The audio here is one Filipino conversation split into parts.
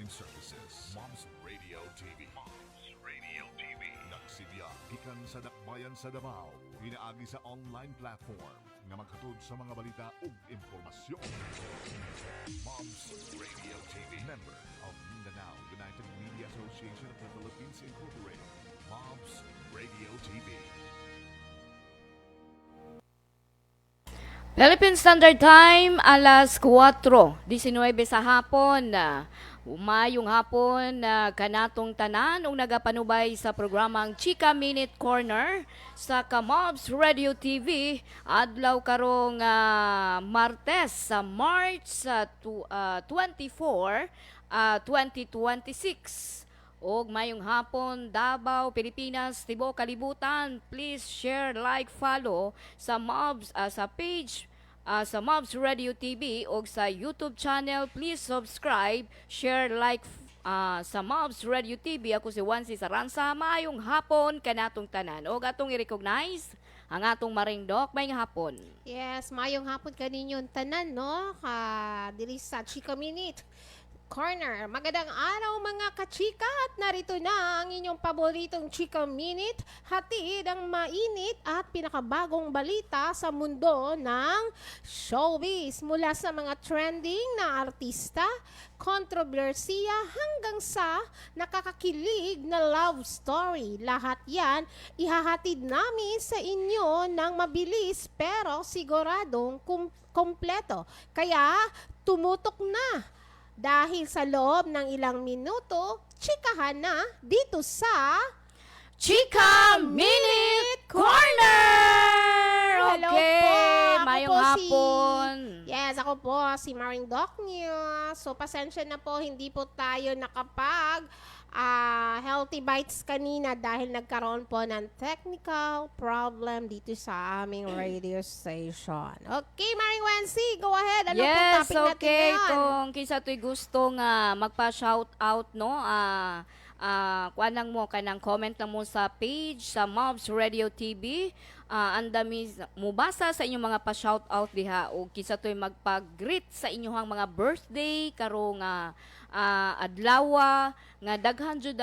Broadcasting Services. Mom's Radio TV. Mom's Radio TV. Nagsidya, ikan sa dakbayan sa Davao. Pinaagi sa online platform nga maghatod sa mga balita ug impormasyon. Mom's Radio TV. Member of Mindanao United Media Association of the Philippines Incorporated. Mom's Radio TV. Philippine Standard Time, alas 4:19 sa hapon. Umayong hapon kanatong tanan ug nagapanubay sa programang Chika Minute Corner sa Kamobs Radio TV adlaw karong Martes sa March 24, 2026. Og mayong hapon, Davao, Pilipinas, tibuok kalibutan. Please share, like, follow sa Mobs sa page sa Mobs Radio TV o sa YouTube channel. Please subscribe, share, like sa Mobs Radio TV. Ako si Wansi Saransa. Mayong hapon kanatong tanan. Og atong i-recognize ang atong maringdok. Mayong hapon. Yes, mayong hapon kaninyong tanan, no? Diri sa Chika Minute Corner. Magandang araw mga kachika at narito na ang inyong paboritong Chika Minute. Hatid ang mainit at pinakabagong balita sa mundo ng showbiz. Mula sa mga trending na artista, kontrobersiya hanggang sa nakakakilig na love story. Lahat yan ihahatid namin sa inyo ng mabilis pero siguradong kompleto. Kaya tumutok na! Dahil sa loob ng ilang minuto, chikahan na dito sa Chika Minute Corner! Hello Okay, po. Ako mayong po hapon. Yes, ako po si Maring Doc News. So, pasensya na po, hindi po tayo nakapag healthy bites kanina dahil nagkaroon po ng technical problem dito sa aming radio station. Okay, Maring Wensi, go ahead. Ano po Yes, topic natin okay. ngayon? Kung kinsa to'y gusto nga magpa-shout out, no? Kuan lang mo, kanang comment lang mo sa page sa Mobs Radio TV. Andami mubasa sa inyong mga pa-shout out diha o kinsa to'y magpa-greet sa inyong mga birthday karong adlaw nga daghan jud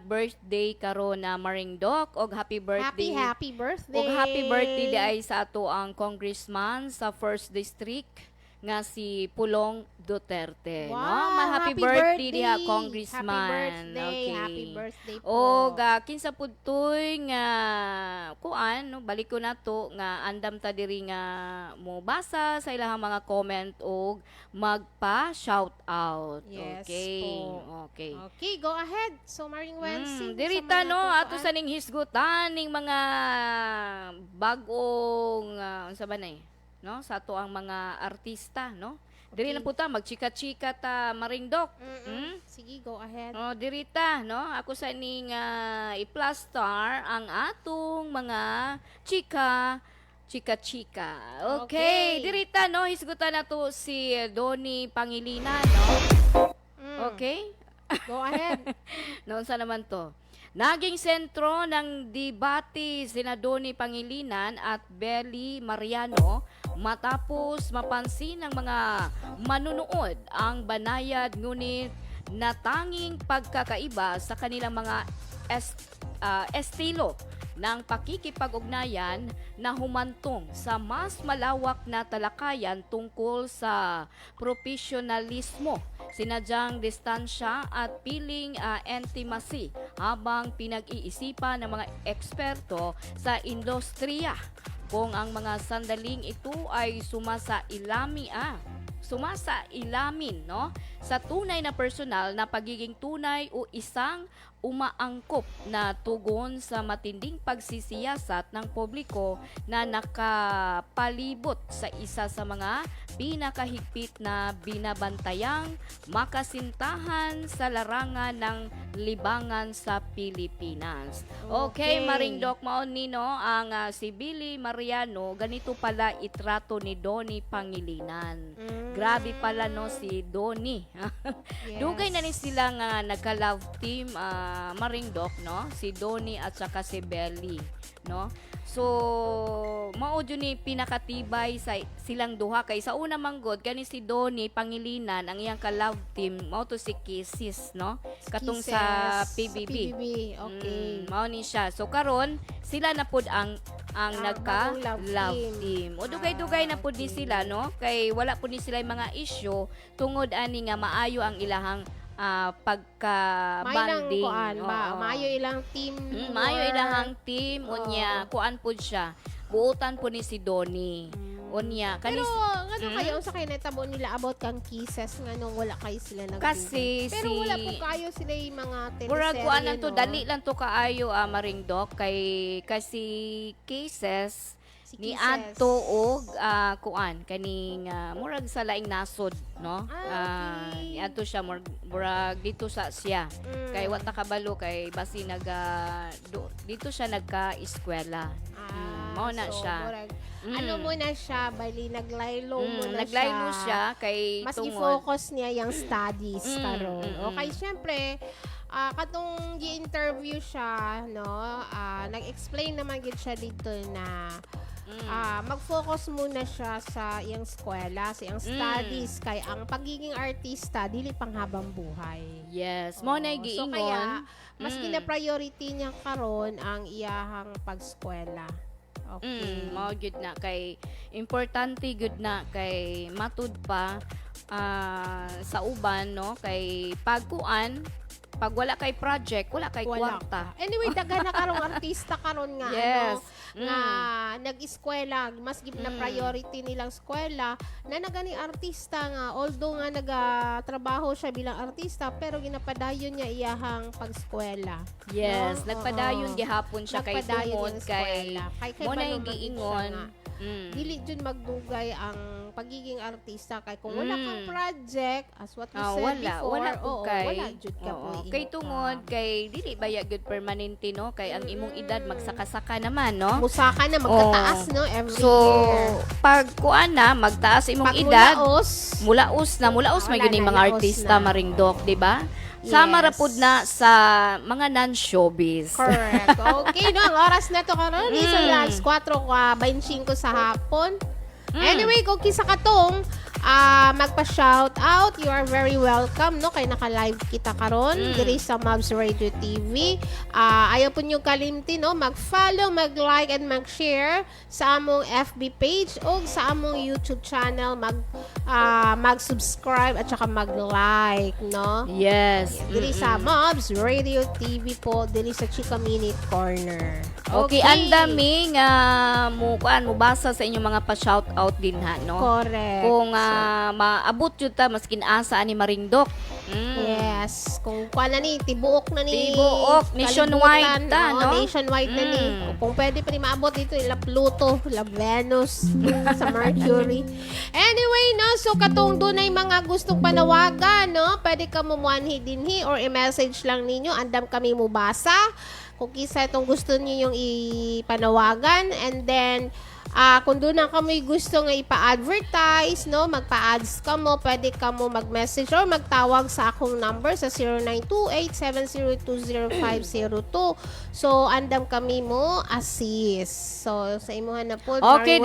birthday karon na Maringdok og happy birthday. Happy birthday. Og happy birthday di ay sa ato ang congressman sa 1st District nga si Pulong Duterte. Wow, no? Happy birthday diha, congressman. Happy birthday po. Og kinsa pud toy nga kuan no balik ko na to nga andam ta diri nga mo basa sa ilahang mga comment og magpa shout out. Yes Okay. po. Okay. Okay, go ahead. So, Maring Wensi. Dirita no ato sa ning hisgutan ning mga bagong unsa ba nay no sa ato ang mga artista no. Diri na Okay. po ta magchika-chika ta Maringdok. Sige, go ahead. Oh, dirita, no? Ako sa ning i-plastar ang atong mga chika-chika. Okay, Okay. dirita, no? Hisgutan na to si Donnie Pangilinan, no? Okay? Go ahead. Noon sa naman to. Naging sentro ng debate sina Donnie Pangilinan at Belly Mariano matapos mapansin ng mga manunood ang banayad ngunit natanging pagkakaiba sa kanilang mga estilo ng pakikipag-ugnayan na humantong sa mas malawak na talakayan tungkol sa profesionalismo, sinadyang distansya at piling intimacy habang pinag-iisipan ng mga eksperto sa industriya kung ang mga sandaling ito ay sumasailamin no sa tunay na personal na pagiging tunay o isang umaangkop na tugon sa matinding pagsisiyasat ng publiko na nakapalibot sa isa sa mga pinakahigpit na binabantayang makasintahan sa larangan ng libangan sa Pilipinas. Okay, Okay. Maringdok, maon ni no ang si Billy Mariano, ganito pala itrato ni Donnie Pangilinan. Grabe pala no si Donnie. Yes. Dugay na ni sila nga nagka-love team Maringdok, no? Si Donnie at saka si Belly, no? So mao jud ni pinakatibay sa silang duha kay sa una manggod kani si Donnie Pangilinan ang iyang ka-love team mao to si Kisses, no? Katong sa PBB. Okay. Mao ni siya. So karon sila na pud ang nagka bagong love team. O dugay-dugay na pud ni sila, no? Kay wala pud ni sila mga issue tungod ani nga maayo ang ilahang pagka-banding. Maayo ilang team. Maayo ilahang team unya kuan pud siya. Buotan pud ni si Donnie. Unya Pero kayo sa kayo natabo nila about kang Kisses nga nung wala kayo sila nag Pero wala po kayo sila yung mga teleserye. Murag kuan lang to, dali lang to kaayo Maringdok kay kasi Kisses ni adto og kuan kaning murag sa laing nasod, no? Okay. Ni adto siya murag dito sa siya. Kay wa ta kabalo kay basi dito siya nagka-eskwela. Mao na so, siya. Murag, ano muna siya, bali naglaylo muna naglaylo siya kay mas tungod. i-focus niya yung studies karon. Okay, syempre katong gi-interview siya, no? Nag-explain naman gid siya dito na mag-focus muna siya sa iyang eskwela, sa iyang studies kay ang pagiging artista dili panghabang buhay. Yes, mo na giingon. So kaya mas gina-priority niya karon ang iyahang pag-eskwela. Okay. Mao gyud na kay importante gyud na kay matud pa sa uban, no? Kay pag wala kay project, wala kay kwarta. Anyway, daghan na karong artista karon nga Yes. nga nag-eskwela, mas give na priority nilang eskwela na nagani artista nga although nga nagatrabaho siya bilang artista pero ginapadayon niya iyahang pag-eskwela. Yes, No? nagpadayon gihapon siya kay Nagpadayon tungod yung kay eskwela. Kay mo na balong magid giingon. siya nga. Dili jud magdugay ang pagiging artista kay kung wala kang project as what we said before, wala pud kay wala jud ka po kay tungod kay dili baya gyud permanente, no? Kay ang imong edad magsaka-saka naman, no? musaka na magtataas no every So year. pag kuan na magtaas imong Pag edad, mulaos, mulaos Wala may gyud na, mga laos artista na. Maringdok, di ba? Sama ra Yes. pud na sa mga non-showbiz. correct. Okay, no, ang oras na to karon is alas 4:25 sa hapon. Anyway, kung kisa katong magpa-shout out, you are very welcome, no? Kay naka-live kita karon diri sa Mobs Radio TV. Ayaw po nyo kalimti, no? Mag-follow, mag-like, and mag-share sa among FB page o sa among YouTube channel. Mag-subscribe at saka mag-like, no? Yes. Diri sa Mobs Radio TV po, diri sa Chika Minute Corner. Okay, ang dami nga mubasa sa inyong mga pa-shout out din ha, no? Correct. Kung maabot yun ta maskin asa ani Maringdok. Yes. Kung kuha na ni, tibuok na ni. Tibuok, nationwide ta, no? Nationwide na ni. Kung pwede pa ni maabot dito, ila Pluto, ila Venus, sa Mercury. Anyway, no, so katong doon ay mga gustong panawagan, no? Pwede ka mumuanhi dinhi or i-message lang ninyo. Andam kami mubasa. Kung kisa itong gusto niyo yung ipanawagan. And then, kung doon na kami gusto nga ipa-advertise, no, magpa-ads ka mo, pwede ka mo mag-message or magtawag sa akong number sa 0928-7020502. So, andam kami mo assist. So, sa imuhan na po. Okay,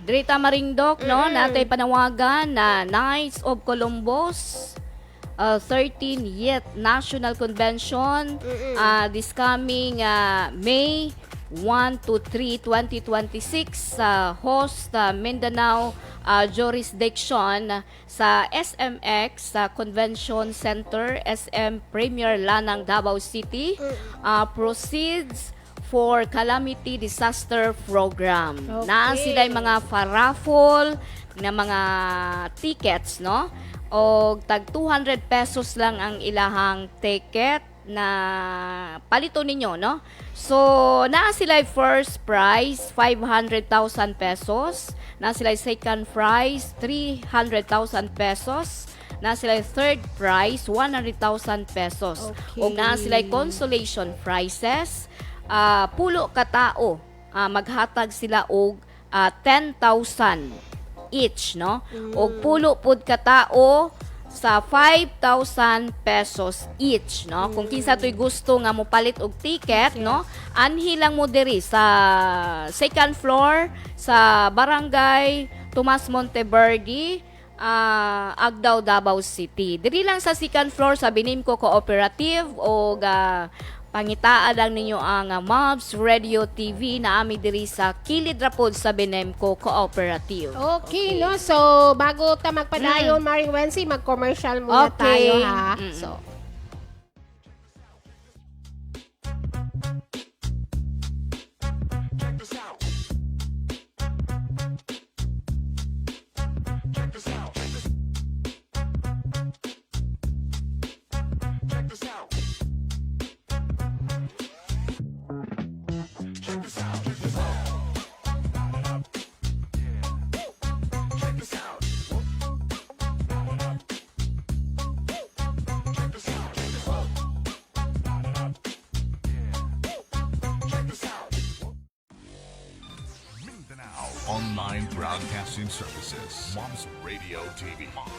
dirita Maringdok, no? Natay panawagan na Knights of Columbus 13th National Convention this coming May 1 to 3, 2026 sa host Mindanao jurisdiction sa SMX sa Convention Center, SM Premier Lanang, Davao City. Proceeds for Calamity Disaster Program. Okay. Naa sila yung mga paraffol na mga tickets, no? O tag 200 pesos lang ang ilahang ticket na palito ninyo, no? So, naa sila first prize 500,000 pesos, naa sila second prize 300,000 pesos, naa sila third prize 100,000 pesos. Okay. O naa sila consolation prizes, pulo ka tao, maghatag sila og 10,000 each, no? O pulo pud ka tao sa 5,000 pesos each, no? Kung kinsa to'y gusto nga mo palit og ticket, no? Anhi lang mo diri sa second floor sa Barangay Tomas Monteverde, Agdao, Davao City. Diri lang sa second floor sa Binimco Cooperative o pangitaan lang ninyo ang Mobs Radio TV na ami diri sa kilid ra pod sa Binimco Cooperative. Okay, no? So, bago ta magpadayon, Maring Wency, mag-commercial muna Okay. tayo, ha? Mm-mm. So, Mindanao Online Broadcasting Services. Moms Radio TV. Moms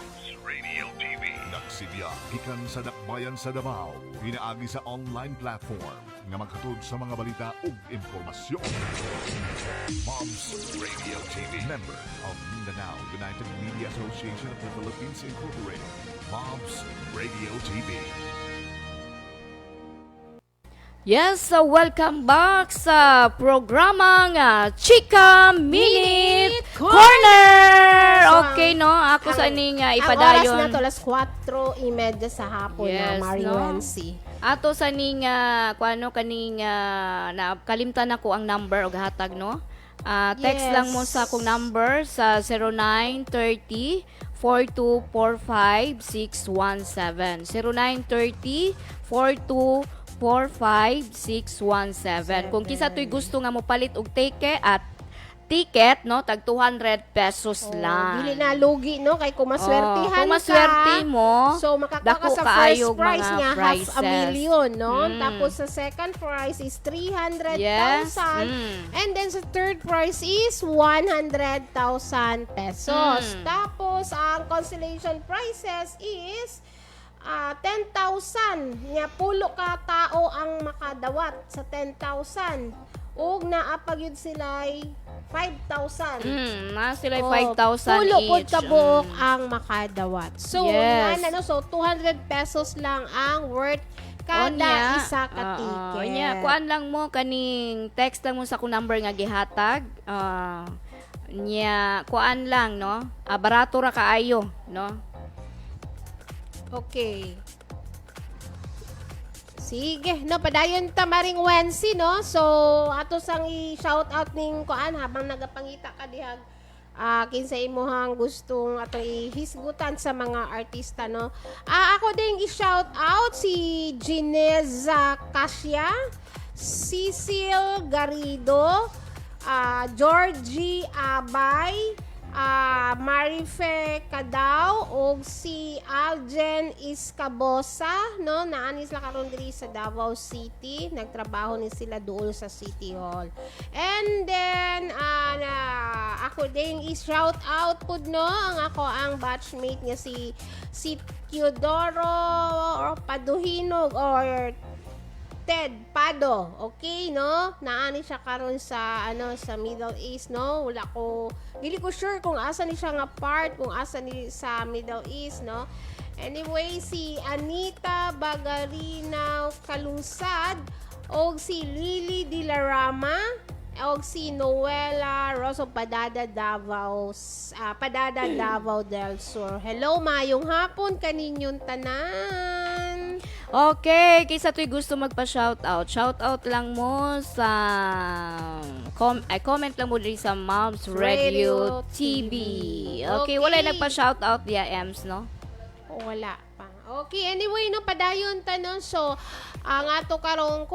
Radio TV. Nagsidya gikan sa dakbayan sa Davao. Pinaagi sa online platform nga maghatod sa mga balita ug impormasyon. Moms Radio TV. Member of Mindanao United Media Association of the Philippines Incorporated. Moms Radio TV. Yes, welcome back sa programang Chika Minute Corner! So, Okay, no? Ako sa ining ang oras ipadayon. na to, alas 4:30 sa hapon, Yes, na Maring no? Wency. Ato sa ning kuano kaning nakalimtan ako ang number og hatag, no? Text Yes. lang mo sa akong number sa 0930 4245 617. 0930 4245 617. Kung kisa to'y gusto nga mo palit og ticket, no, tag 200 pesos lang. Dili na lugi, no? Kay kung maswertihan kung maswerte ka, mo, so makakuha dako ka sa kaayog first prize mga niya, prizes. half a million, no? Mm. Tapos sa second prize is 300,000. Yes. And then sa third prize is 100,000 pesos. Mm. Tapos ang consolation prizes is 10,000. Nya pulo ka tao ang makadawat sa 10,000. Ug naapag yun sila'y 5,000. Na sila Oh, 5,000 pulo po each. kabuok ang makadawat. So, Yes. so 200 pesos lang ang worth kada isa ka ticket. Onya, kuan lang mo kaning text lang mo sa akong number nga gihatag. Nya kuan lang, no? Barato ra kaayo, no? Okay. Sige, no, padayon ta Maring Wency, no? So, ato sang i-shout out ning kuan habang nagapangita ka dihag kinsa imuhang gustong ato ihisgutan sa mga artista, no? Ako ding i-shout out si Gineza Cassia, Cecil Garrido, Georgie Abay, Marife Cadao og si Aljen Iscabosa, no, naanis la karon diri sa Davao City, nagtrabaho ni sila dool sa City Hall. And then ako ding i-shout out pud, no, ang batchmate niya si Teodoro Paduhinog or Ted Pado, okay, no? Naani siya karon sa sa Middle East, no? Dili ko sure kung asa ni siya nga part, kung asa ni sa Middle East, no? Anyway, si Anita Bagarina Kalusad og si Lily Dilarama og si Noela Rosso Padada Davao del Sur. Hello, mayong hapon kaninyong tanan. Okay, kaysa to'y gusto magpa-shoutout, shoutout lang mo sa comment lang mo dito sa Moms Radio TV. Okay, wala nagpa-shoutout via EMS, no? Wala pa. Okay, anyway, no, padayon ta, no? So, ang ato karong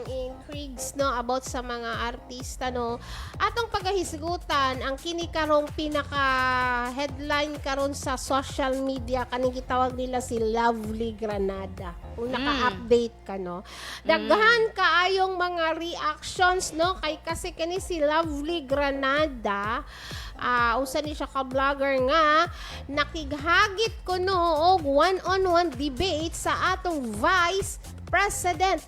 intrigues, no, about sa mga artista, no, atong pagkahisgutan ang kini karong pinaka-headline karon sa social media, kaning gitawag nila si Lovely Granada. Kung naka-update ka, no, daghan kaayong mga reactions, no, kay kasi kani si Lovely Granada usa ni siya ka vlogger nga nakighagit kuno og one-on-one debate sa atong Vice President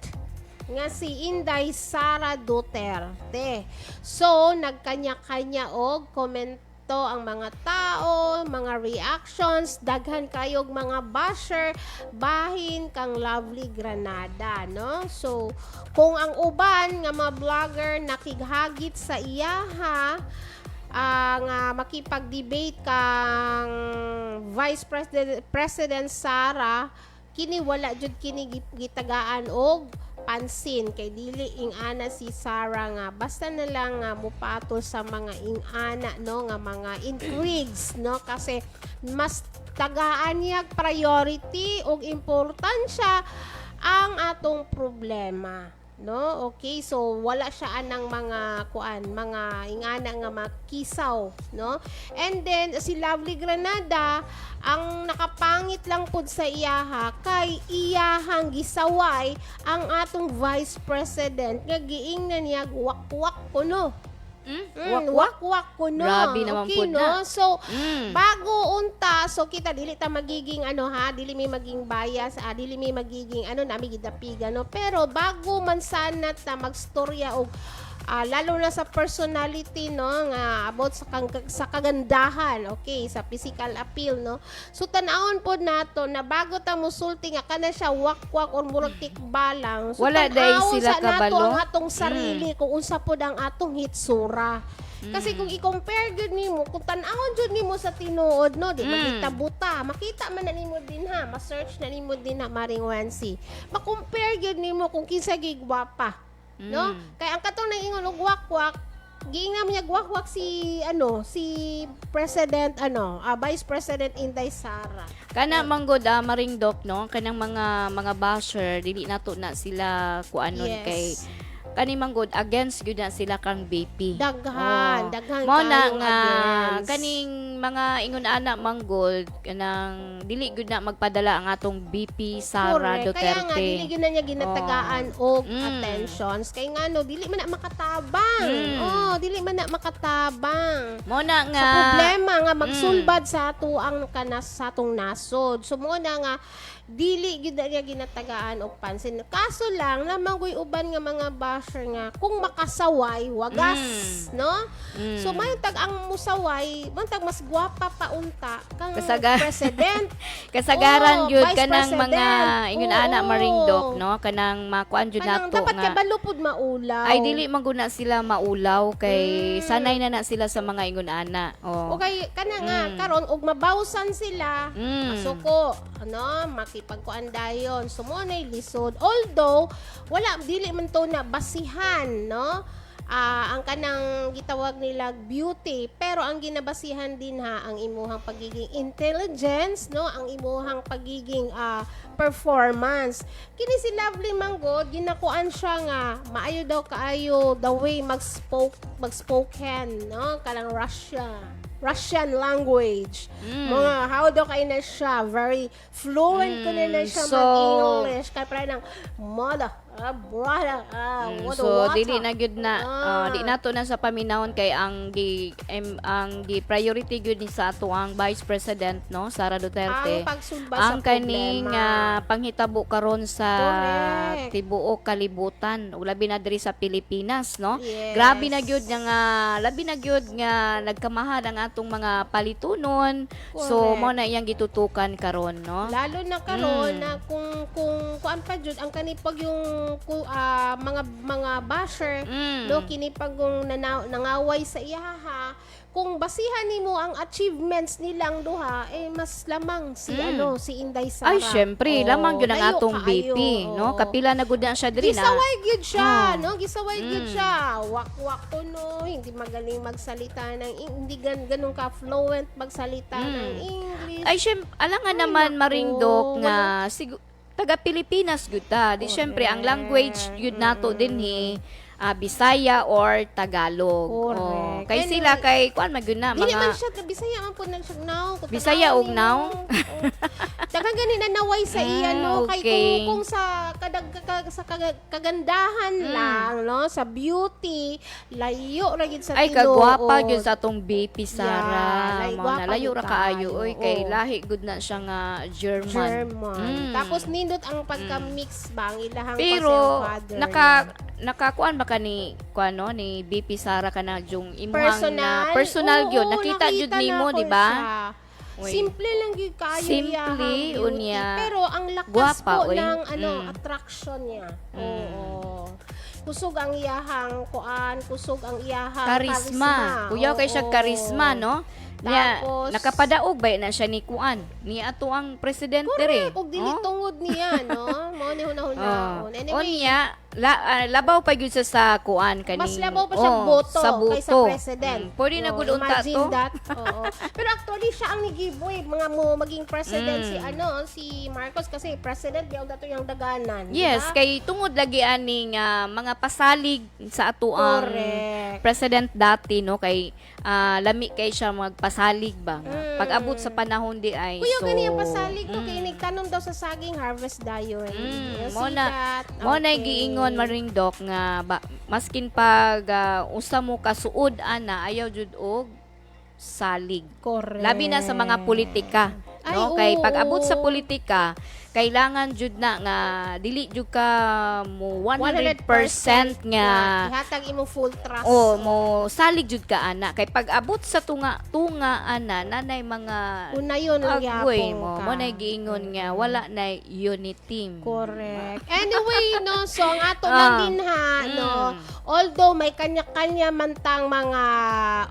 nga si Inday Sara Duterte. So, nagkanya-kanya og komento ang mga tao, mga reactions, daghan kayog mga basher, bahin kang Lovely Granada, no? So, kung ang uban nga mga vlogger nakighagit sa iyaha, nga makipag-debate kang Vice President Sara, kini wala jud kini gitagaan og pansin kay dili ing-ana si Sara nga basta na lang nga mupatol sa mga ing-ana no nga mga intrigues no kasi mas tagaan niya priority og importansya ang atong problema no. Okay, so wala siya anang mga mga ingana nga makisaw no. And then si Lovely Granada ang nakapangit lang pud sa iyaha kay iyahang gisaway ang atong Vice President nga giingnan niya wak-wak kuno. Wak-wak kuno. Grabe naman okay, pud no? na. So, bago unta, so kita dili ta magiging dili may maging bias, dili may magiging nami gidapigan no. Pero bago man sana ta magstorya og lalo na sa personality no nga about sa kagandahan, okay, sa physical appeal no. So tan-awon pod nato na bago ta musulti nga kana siya wak-wak or murag tikbalang. So Wala day sila sa nato kabalo. ang atong sarili kung unsa pod ang atong hitsura. Kasi kung i-compare gud nimo, kung tan-awon jud nimo sa tinuod no, di makita buta, makita man na nimo din ha, ma-search na nimo din ha Maring Wansi. Ma-compare gud nimo kung kinsa gigwapa. No? Kaya ang katong nang ingon og wak-wak, giingnan niya gwak-wak si President Vice President Inday Sara. Kana manggod maringdok no kanang mga basher dili nato na sila kuanon Yes. kay kani manggod against gyud na sila kang BP. Daghan Mo na kayong nga against. kaning mga ingon ana manggod kanang dili gyud na magpadala ang atong BP Sara Correct. Kaya nga, Duterte. dili gyud na niya ginatagaan og attentions. Kay nga no, dili man na makatabang. Dili man na makatabang. Mo na nga Sa problema nga magsulbad sa ato ang sa atong nasod. So mo na nga dili gyud na niya ginatagaan og pansin. Kaso lang lamang goy uban nga mga basher nga kung makasaway wagas, no? So may tag ang musaway, man tag mas gwapa pa unta kang president. kasagaran gyud Vice kanang mga President. ingon ana Oo. maringdok no kanang makuan gyud Kanang nato dapat nga kabalo pud maulaw. ay dili man gud na sila maulaw kay sanay na sila sa mga ingon ana. Okay, kana nga karon og mabawsan sila, masuko, makipagkuan dayon. Sumonay lisod. Although wala dili man to na basihan, no? Ang kanang gitawag nila beauty, pero ang ginabasihan din ang imuhang pagiging intelligence, no? Ang imuhang pagiging performance. Kini si Lovely Manggod, ginakuan siya nga maayo daw kaayo the way magspoken, no? Kanang Russian language. Mga how daw kay na siya, very fluent ko na siya so, mag-English. Kaya parang ng mother, brother, so dili na gyud na di nato na sa paminawon kay ang di priority gyud ni sa ato ang Vice President no Sara Duterte ang pagsulba ang sa kaning problema. panghitabo karon sa Correct. tibuok kalibutan labi na diri sa Pilipinas no. Yes. Grabe na gyud nga labi na gyud nga nagkamahad ang atong mga palitunon. So Correct. mo na iyang gitutukan karon no. Lalo na karon na kung kuan pa jud ang kanipag yung mga basher no kinipag yung nangaway sa iyaha, kung basihan nimo ang achievements nilang duha mas lamang si si Inday Sara. Ay syempre lamang gyud ang layo atong kaayo, BP no. Kapila na gud na siya diri na. Gisaway gyud siya, no? Gisaway gyud siya. Wak-wak kuno, hindi magaling magsalita ng hindi ganun ka fluent magsalita ng English. Ay syempre alangan naman maringdok nga taga Pilipinas gud ta. Di syempre ang language gud nato dinhi Bisaya or Tagalog. Correct. Kay And sila kay kuan man gyud na Dili man mga siya Bisaya man po nang siya now. Bisaya og now? Daghang gani na naway sa iya no kay okay. kung sa kagandahan lang, no? Sa beauty, layo ra gid sa Ay, tinuod. kagwapa gyud sa atong BP Sara. Yeah, Mao gwapa na layo gyud ra kaayo kaayo. oy kay Oo. lahi gud na siya nga German. Tapos nindot ang pagka-mix ba ang ilahang Pero father. nakakuan ba ka ni kuano ni BP Sara ka na yung imuhang personal, na personal Oo, gyud nakita jud nimo na di ko ba? siya. Uy. Simple lang gyud kayo Simple, iyahang beauty. unya. Pero ang lakas Gwapa, po uy. ng Mm. attraction niya. Oo. Kusog ang iyahang kuan, kusog ang iyahang Karisma. Kuya kay siya Oo. karisma no? Nya Tapos- nakapadaog ba na siya ni kuan? Ni ato ang presidente re. Correct. Kung dili tungod niya, no? Mao ni hunahunahon. Anyway, Onya, labaw pa gyud sa kuan kaning. mas labaw pa siyang boto sa boto. kaysa president. Pwede na gud unta imagine to. that. Oo. Pero actually siya ang nigiboy mga mo maging president si Marcos kasi president biyaw dato yung daganan. Yes, diba? kay tungod lagi aning mga pasalig sa ato ang Correct. president dati no kay lami kay siya magpasalig ba. Pag-abot sa panahon di ay Kuya so gani ang pasalig to kay nagtanom daw sa saging harvest dayon. mo na giingon maringdok nga maskin pag usa mo kasuod ana ayaw jud og salig. Correct. Labi na sa mga politika. Ay, No? Kay oo. pag-abot sa politika, kailangan jud na nga dili jud ka mo 100% nga ihatag imo full trust. mo salig jud ka ana kay pag-abot sa tunga ana nanay mga Una yun ang agway yapong mo ka. mo na giingon nga wala na unity. Correct. Anyway, no, so ang ato lang din ha, no, although may kanya-kanya man tang mga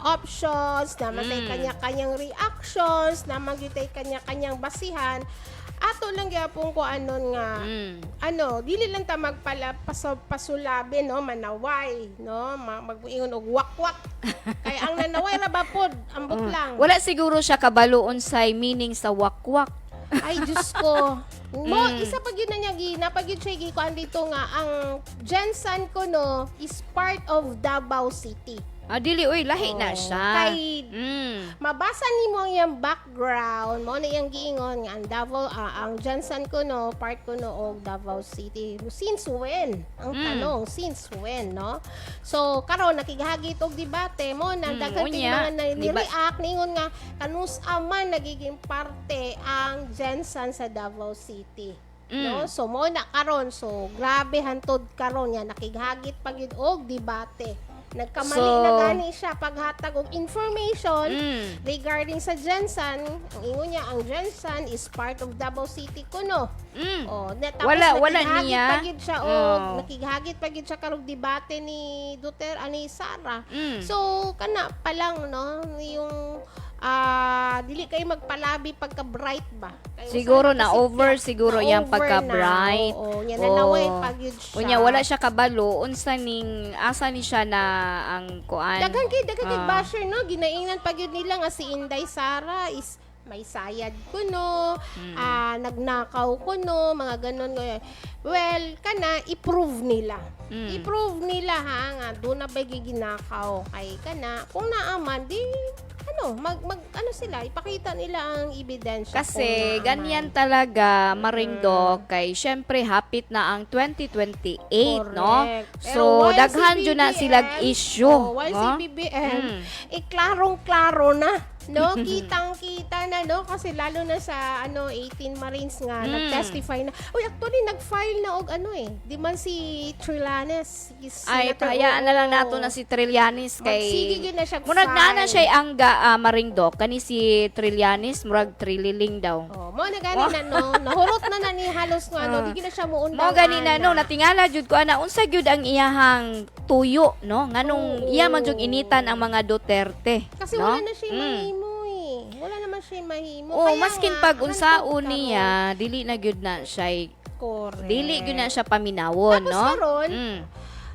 options, na may kanya-kanyang reactions, na magyutay kanya-kanyang basihan, ato lang gyapon ko anon nga, dili lang ta pasulabi, no, manaway, no, mag-ingon og wak-wak. Kay ang nanaway ra ba pod, ambot lang. Wala siguro siya kabaloon sa meaning sa wakwak. Ay, Diyos ko. Mo, isa pag yun na niya, napag yun siya gikuan dito nga, ang Jensen ko, no, is part of Davao City. Dili oy lahi na siya. Kay, mabasa ni mo yung background, mo na yung giingon nga, ang Davao, ang Jensen ko, no, part ko, no, og Davao City. Since when? Ang tanong, since when, no? So, karon nakigahagit og debate mo, nang daghan unya, mga ni-react, ningon nga, kanus aman nagiging parte ang Jensen sa Davao City. No, so mo na karon, so grabe hantod karon ya nakigahagit pag yun og debate. Nagkamali So, na gani siya paghatag og information regarding sa Jensen. Ang ingon niya, ang Jensen is part of Davao City kuno. Oh, tapos Wala nakigahagit niya. pa gyud siya og nakigahagit pa gyud siya karong debate ni Duterte ani Sara. So kana pa lang, no, yung dili kay magpalabi pagka bright ba. Kaya Siguro usahay na kasi over siya, siguro na yang over pagka-bright. na. Oo, yan nanaway pag yun siya. Unya wala siya kabalo unsa ning asa ni siya na ang kuan. Daghan kay basher, no, ginaingnan pag yun nila nga si Inday Sara is may sayad ko, no, nagnakaw ko, no, mga ganon. Well, kana, i-prove nila. I-prove nila, ha, nga, doon na ba giginakaw kay kana. Kung naaman, di, ano sila, ipakita nila ang ebidensya. Kasi kung naaman. ganyan talaga maringdok kay syempre hapit na ang 2028 no. Correct. Pero So while daghan si jud na BBM, silag issue. while no? si BBM, klarong-klaro na. No, kitang-kita na, no, kasi lalo na sa 18 Marines nga nag-testify na. Uy, actually nag-file na og di man si Trillanes, Ay hayaan na lang nato na si Trillanes kay Magsige na siya murag file. na siya angga maringdok kani si Trillanes murag trililing daw. Oh, mo na gani na, no, nahurot na ni halos nga, di na siya muundang. Mo gani na no natingala jud ko ana unsa gyud ang iyahang tuyo no nganong iya man jud initan ang mga Duterte. Kasi no? wala na siya mahimo eh. Wala naman siya mahimo. Oh, Kaya maskin nga, pag unsaon hantod niya, dili na gyud na siya Correct. dili gyud na siya paminawon, Tapos no? karon,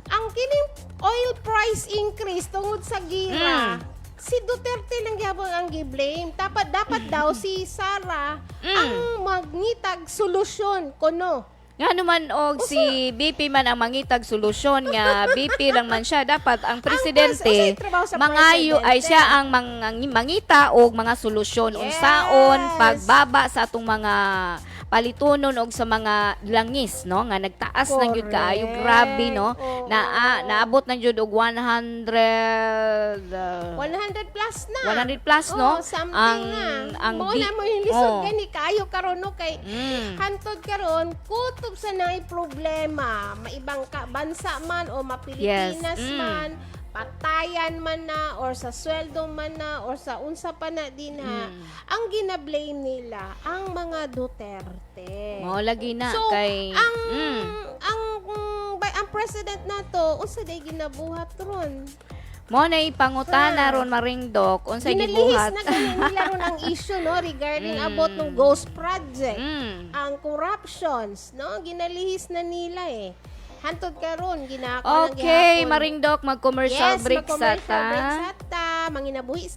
ang kining oil price increase tungod sa gira, si Duterte lang gyapon ang gi-blame. Dapat daw si Sara ang magnitag solusyon kuno. Nga naman og si BP man ang mangitag solusyon nga BP lang man siya dapat ang presidente usay trabaho sa mangayo ay presidente. siya ang mangita og mga solusyon Yes. unsaon pagbaba sa atong mga palitonon og sa mga langis, no, nga nagtaas na gyud kaayo, grabe, no, Oo. naabot na gyud og 100 100 plus na. 100 plus, no, Something ang mo na mo yung lisod oh. gani kayo karon no kay Mm. hantod karon kutob sa naay problema, maibang bansa man o mapilipinas Yes. man, patayan man na or sa sweldo man na or sa unsa pa na din ha. Ang gina-blame nila ang mga Duterte. Mao lagi na So, kay ang president nato unsa day ginabuhat ron? mo na ipangutana ron Maringdok unsay Ginalihis gibuhat. na ganin nila ron ang issue no regarding about ng Ghost Project. Ang corruptions, no? Ginalihis na nila eh. Hantod karon ginako lang Okay, gihapon. Maringdok, mag-commercial Yes, break sa mag-commercial break ta. sa ta. Manginabuhi.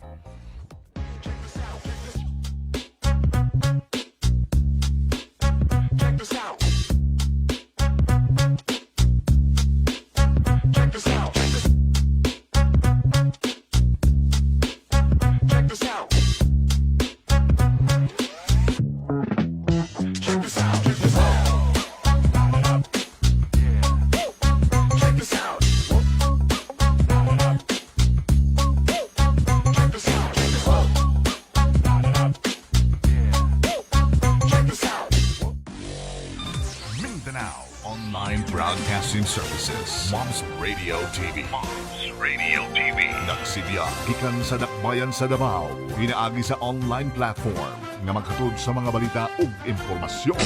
Mindanao Online Broadcasting Services. Moms Radio TV. Moms Radio TV. Nagsibiya gikan sa dakbayan sa Davao. Pinaagi sa online platform nga maghatod sa mga balita ug impormasyon.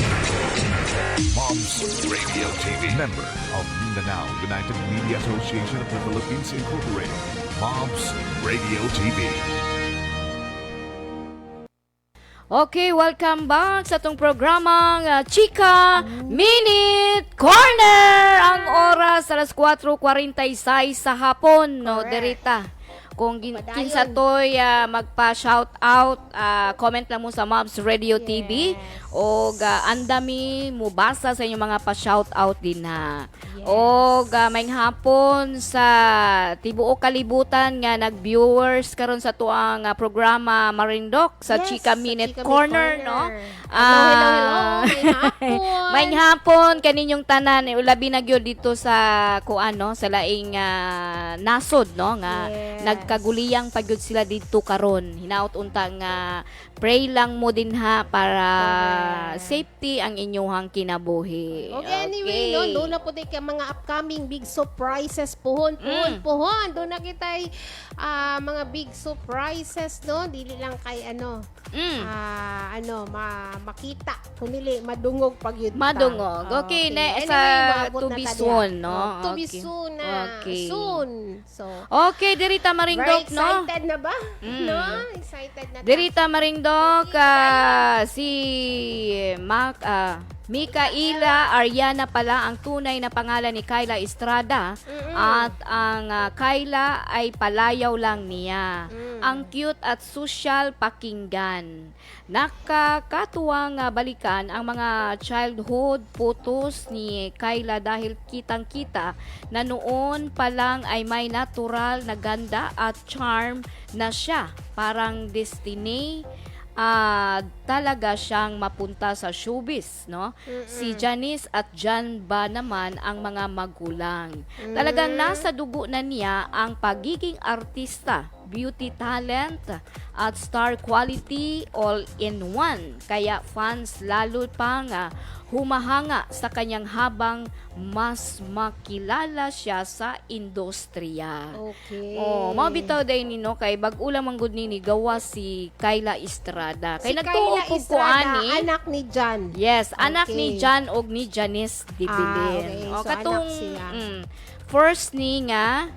Moms Radio TV. Member of Mindanao United Media Association of the Philippines Incorporated. Moms Radio TV. Okay, welcome back sa itong programang Chika Minute Corner. Ang oras alas 4:46 sa hapon, no, Correct. derita. Kung Padayon. kinsa toy magpa-shout out, comment lang mo sa Mobs Radio TV o andami mo basa sa inyong mga pa-shout out din ha. Yes. O maayong hapon sa tibuok kalibutan nga nag-viewers karon sa tuang programa Marindok sa Yes, Chika sa Minute Chika Minute Corner, no? Hello, hello. May hapon. Maayong hapon kaninyong tanan, ulabi na gyud dito sa kuano sa laing nasod, no, nga Yes. nagkaguliyang pagyud sila dito karon. Hinaut unta nga pray lang mo din ha para Correct. safety ang inyong kinabuhi. Okay, anyway, no, doon na po tayo ka mga upcoming big surprises. Puhon. Doon na kita mga big surprises, no? Dili lang kay makita. Kunili, madungog pag yun. Madungog. Okay, na sa maabot to na be ta diha. soon, no? To be Okay. soon na. Okay. Soon. So, Okay, Dirita very Maringdok, no? excited na ba? No? Excited na ta. Dirita Maringdok, si Mikaela Ariana pala ang tunay na pangalan ni Kyla Estrada at ang Kyla ay palayaw lang niya. Ang cute at social pakinggan. Nakakatuwang balikan ang mga childhood photos ni Kyla dahil kitang-kita na noon pa lang ay may natural na ganda at charm na siya. Parang destiny talaga siyang mapunta sa showbiz, no? Si Janice at Jan ba naman ang mga magulang. Talagang nasa dugo na niya ang pagiging artista, beauty talent, at star quality all in one. Kaya fans lalo pang humahanga sa kanyang habang mas makilala siya sa industriya. Okay. Oh, mabitaw day nino kay bag-ulang manggod ni gawa si Kyla Estrada. Kay Si nagtuo Kyla po ko Estrada, ani. anak ni Jan. Yes, anak Okay. ni Jan og ni Janice Dibilin. okay. O So, katong anak siya. first ni nga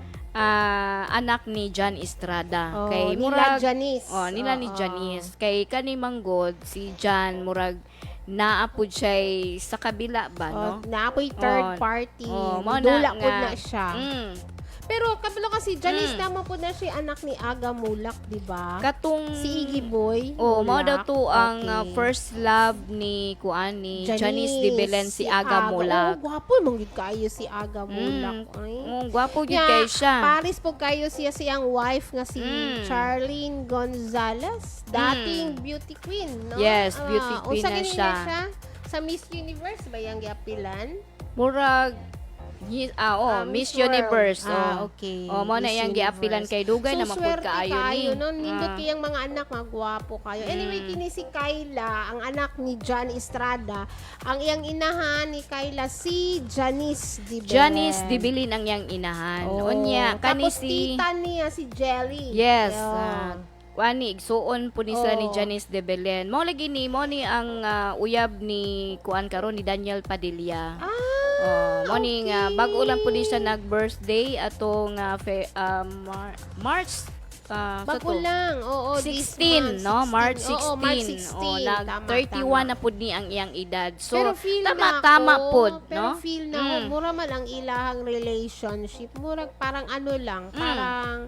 anak ni Jan Estrada. Oh, Kay nila murag Janice. nila ni Oo. Janice. Kay kani manggod si Jan murag naapod siya sa kabila ba, no? Naapoy third Oh, party. mao Dula na po nga. na siya. Pero kabalo kasi Janice naman po na siya anak ni Aga Mulak, di ba? Katong Si Iggy Boy. Oh, mao daw Mulak. to ang Okay. first love ni kuan ni Janice Dibilin si Aga Oh, Mulak. gwapo mong gid kayo si Aga Mulak. Ay. Gwapo gyud Nya, kay siya. Paris po kayo siya siyang wife nga si Mm. Charlene Gonzalez, dating beauty queen, no? Yes, beauty queen unsa na ganina siya. Sa Miss Universe ba yung giapilan? Murag Miss Universe. Okay. Mo na Miss yang giapilan Universe. kay dugay na swerte mapud kaayo ni. no? Nindot kayang mga anak, magwapo kayo. Anyway, kini si Kyla, ang anak ni John Estrada. Ang iyang inahan ni Kyla, si Janice Dibelen. Janice Dibilin ang yang inahan. Unya, kani Tapos si... tita niya, si Jelly. Yes. Ayun. Wani, igsuon po ni sila ni Oo. Janice de Belen. Mo lagi ni, mo ni ang uyab ni kuan karon ni Daniel Padilla. Mo ni nga, bago lang po ni siya nag-birthday atong March Bago lang. Oo, this 16, month, no? March 16. Oo, March 16. Nag Tama, 31 na pud ni ang iyang edad. So, pero feel na tama ako, pod, pero no? feel na ako, mura man ang ilahang relationship. Mura parang ano lang, parang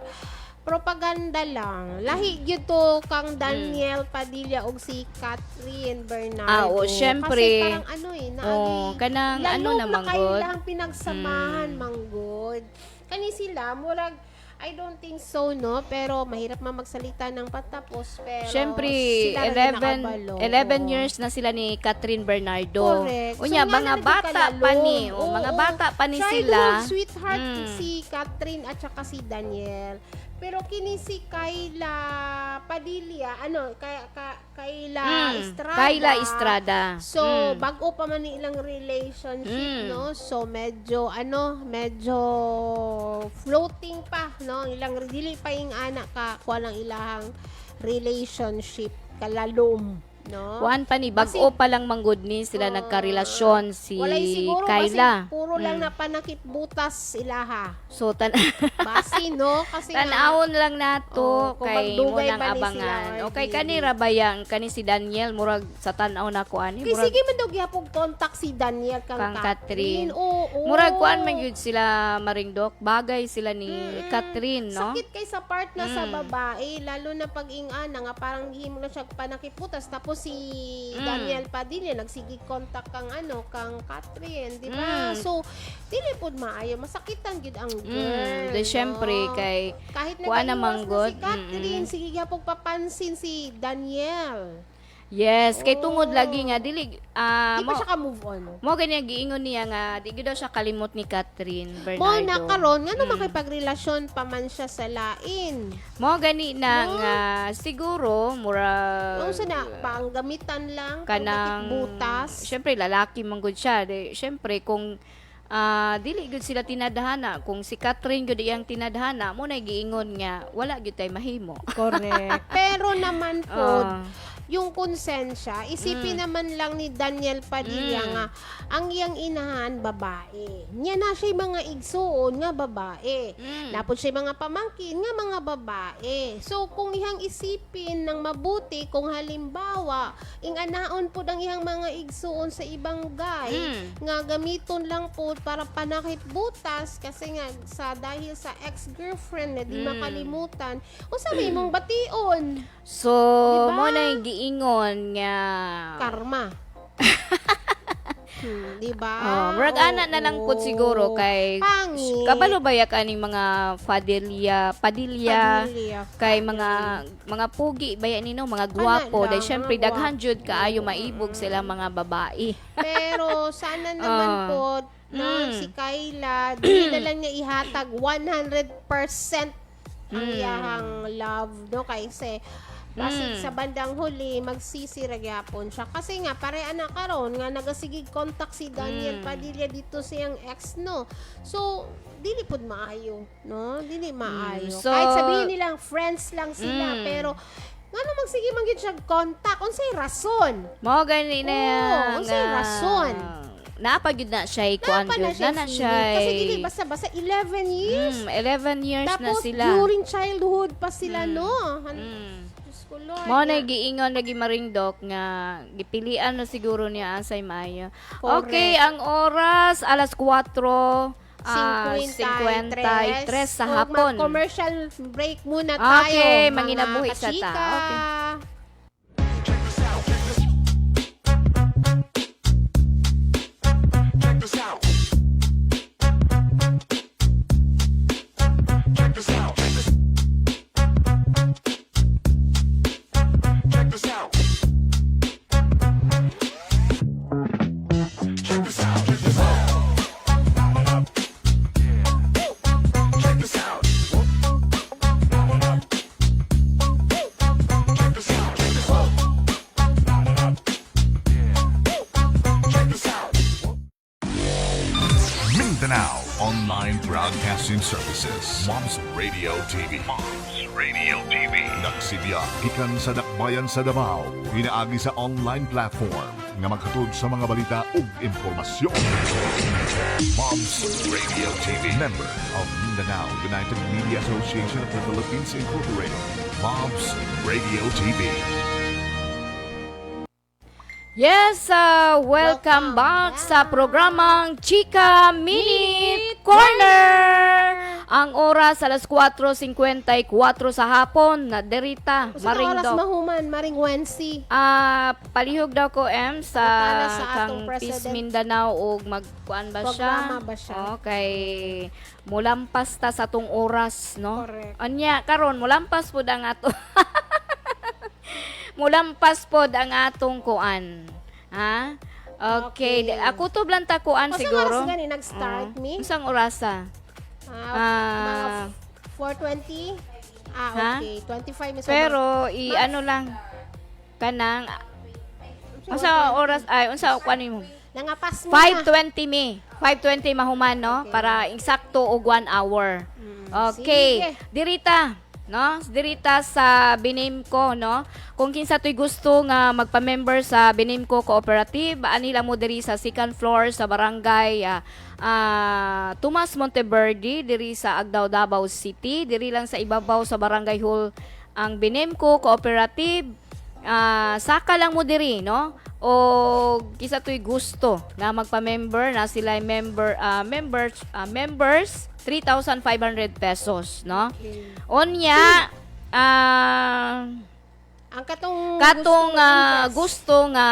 propaganda lang. Lahi gyud to kang Daniel Padilla og si Catherine Bernardo. Syempre. Kasi parang ano naagi. Kanang ano naman kayo god. lang pinagsamahan manggod. Kani sila murag I don't think so, no? Pero mahirap man magsalita ng patapos. Pero Siyempre, sila rin nakabalo. 11 years na sila ni Catherine Bernardo. Correct. Unya, nga mga na bata nagkakalom. pa ni. Mga Oo. bata pa ni Childhood sila. sweetheart si Catherine at saka si Daniel. Pero kini si Kyla Padilla, Kyla Estrada. Kyla Estrada. So, bago pa man ni ilang relationship, no? So, medyo floating pa, no? Ilang, dili pa yung anak ka, kuha lang ilahang relationship, kalalom, no? Kuan pa ni, bago pa lang manggod ni sila nagkarelasyon si Walay siguro Kyla. kasi puro lang na panakit butas ilaha. So, Basi, no? Kasi tanawon lang nato kung kay mo magdugay nang pa ni sila abangan. or Okay, dili. kanira bayang kani si Daniel murag sa tanaw na ko ani. Kay sige man daw gyapon contact si Daniel kang Catherine. Oo. Murag kuan man gyud sila maringdok, bagay sila ni Catherine, no? Sakit kay sa part na sa babae, lalo na pag ingana nga parang gihimo na siya panakiputas tapos si Daniel Padilla nagsigi contact kang kang Catherine, di ba? So dili pud maayo, masakitan gyud ang girl. De syempre no? kay kahit kuan nagaiwas naman god. na si Catherine, sige gyapon papansin si Daniel. Yes, kay tungod lagi nga dili Di pa mo siya ka-move on. mo gani giingon niya nga di gyud daw siya kalimot ni Catherine Bernardo. Mo na karon nga makipagrelasyon pa man siya sa lain. Mo gani na nga siguro mura Unsa na panggamitan lang kanang butas. syempre lalaki man gud siya. Syempre kung dili gud sila tinadhana, kung si Catherine gud iyang tinadhana, mo na giingon nga wala gyud tay mahimo. Correct. Pero naman po, Ah. yung konsensya, isipin naman lang ni Daniel Padilla nga, ang iyang inahan, babae. Niya na siya mga igsuon nga babae. Lapod siya mga pamangkin nga mga babae. So, kung ihang isipin ng mabuti, kung halimbawa, inganaon po ang ihang mga igsuon sa ibang guy, nga gamiton lang po para panakit butas, kasi nga, dahil sa ex-girlfriend na di makalimutan, o sabi mong bation, So, Diba? mo na giingon nga karma. Di ba? murag ana na lang pud siguro kay Pangit. kabalo ba ya kaning mga Padilla kay mga pugi baya nino mga gwapo lang, dahil syempre mga daghan jud kaayo maibog sila mga babae. Pero sana naman po si Kyla, di na lang niya ihatag 100% ang iyahang love, no? Kasi basig sa bandang huli, magsisiragyapon siya. Kasi nga, parean na karon nga nagasigig contact si Daniel Padilla dito siyang ex, no? So, dili pud maayo, no? Dili maayo. So, Kahit sabihin nilang friends lang sila, pero nga magsige man gyud siya contact, unsay rason? Mo gani na Oo, unsay rason? Napagyud na siya kuan Napa na gyud siya na siya. Kasi dili basta-basta 11 years. 11 years na Tapos sila. during childhood pa sila, no? Diyos ko, Lord. Mo na giingon lagi maringdok nga gipilian na siguro niya asay maayo. Correct. Okay, ang oras alas 4 53 sa hapon. Commercial break muna tayo. Okay, mga manginabuhi sa ta. kachika. Okay. Check this out. Services. Moms Radio TV. Moms Radio TV. Nagsibiya ikan sa dakbayan sa Davao. Pinaagi sa online platform nga maghatod sa mga balita ug impormasyon. Moms Radio TV. Member of Mindanao United Media Association of the Philippines Incorporated. Moms Radio TV. Yes, welcome back sa programang Chika Minute Corner. Ang oras alas 4:54 sa hapon na derita Sa oras Maringdok. mahuman, Maring Wensi. Palihog daw ko sa Natala sa atong kang Peace President. Mindanao og magkuan ba siya? Programa ba siya? Okay. Mulampas ta sa tong oras, no? Correct. Anya karon mulampas pud ang ato. Mulampas pod ang atong kuan. Ha? Okay. Okay. Ako to blanta kuan Kasi siguro. oras gani nag-start me? Unsang orasa? Mga 4:20? Ha? Okay. 25 minutes. Pero ano lang kanang unsa oras ay unsa kuan mo? Nangapas mo na. 5:20 mi. 5:20 mahuman no Okay. para insakto og 1 hour. Okay. Sige. Dirita, no? Dirita sa Binimco, no? Kung kinsa to'y gusto nga magpa-member sa Binimco Cooperative, ani lang mo diri sa second floor sa barangay Tomas Monteverde diri sa Agdao, Davao City, diri lang sa ibabaw sa barangay hall ang Binimco Cooperative. Saka lang mo diri, no? O kisa to'y gusto nga magpa-member na sila members 3,500 pesos, no? Okay. Onya Ang katong gusto nga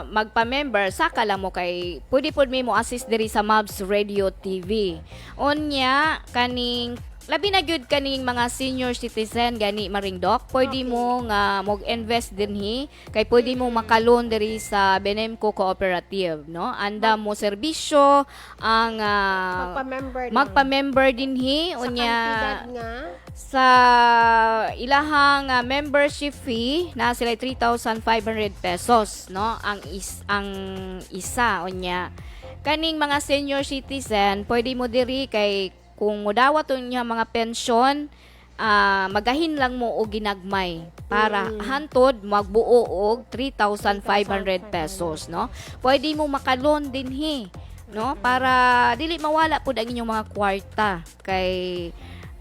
magpa-member saka lang mo kay pwede pod mi mo assist diri sa Mobs Radio TV. Onya kaning labi na gyud kaning mga senior citizen gani Maringdok, pwede Okay. mo nga mag-invest dinhi kay pwede mo makalon diri sa Benemco Cooperative, no? Anda mo serbisyo ang magpa-member dinhi sa unya kantidad nga sa ilahang membership fee na sila 3,500 pesos, no? Ang isa unya. Kaning mga senior citizen, pwede mo diri kay kung modawat unya mga pensyon, magahin lang mo og ginagmay para hantod magbuo og 3,500 pesos, no? Pwede mo makalon dinhi, no? Para dili mawala pud ang inyong mga kwarta kay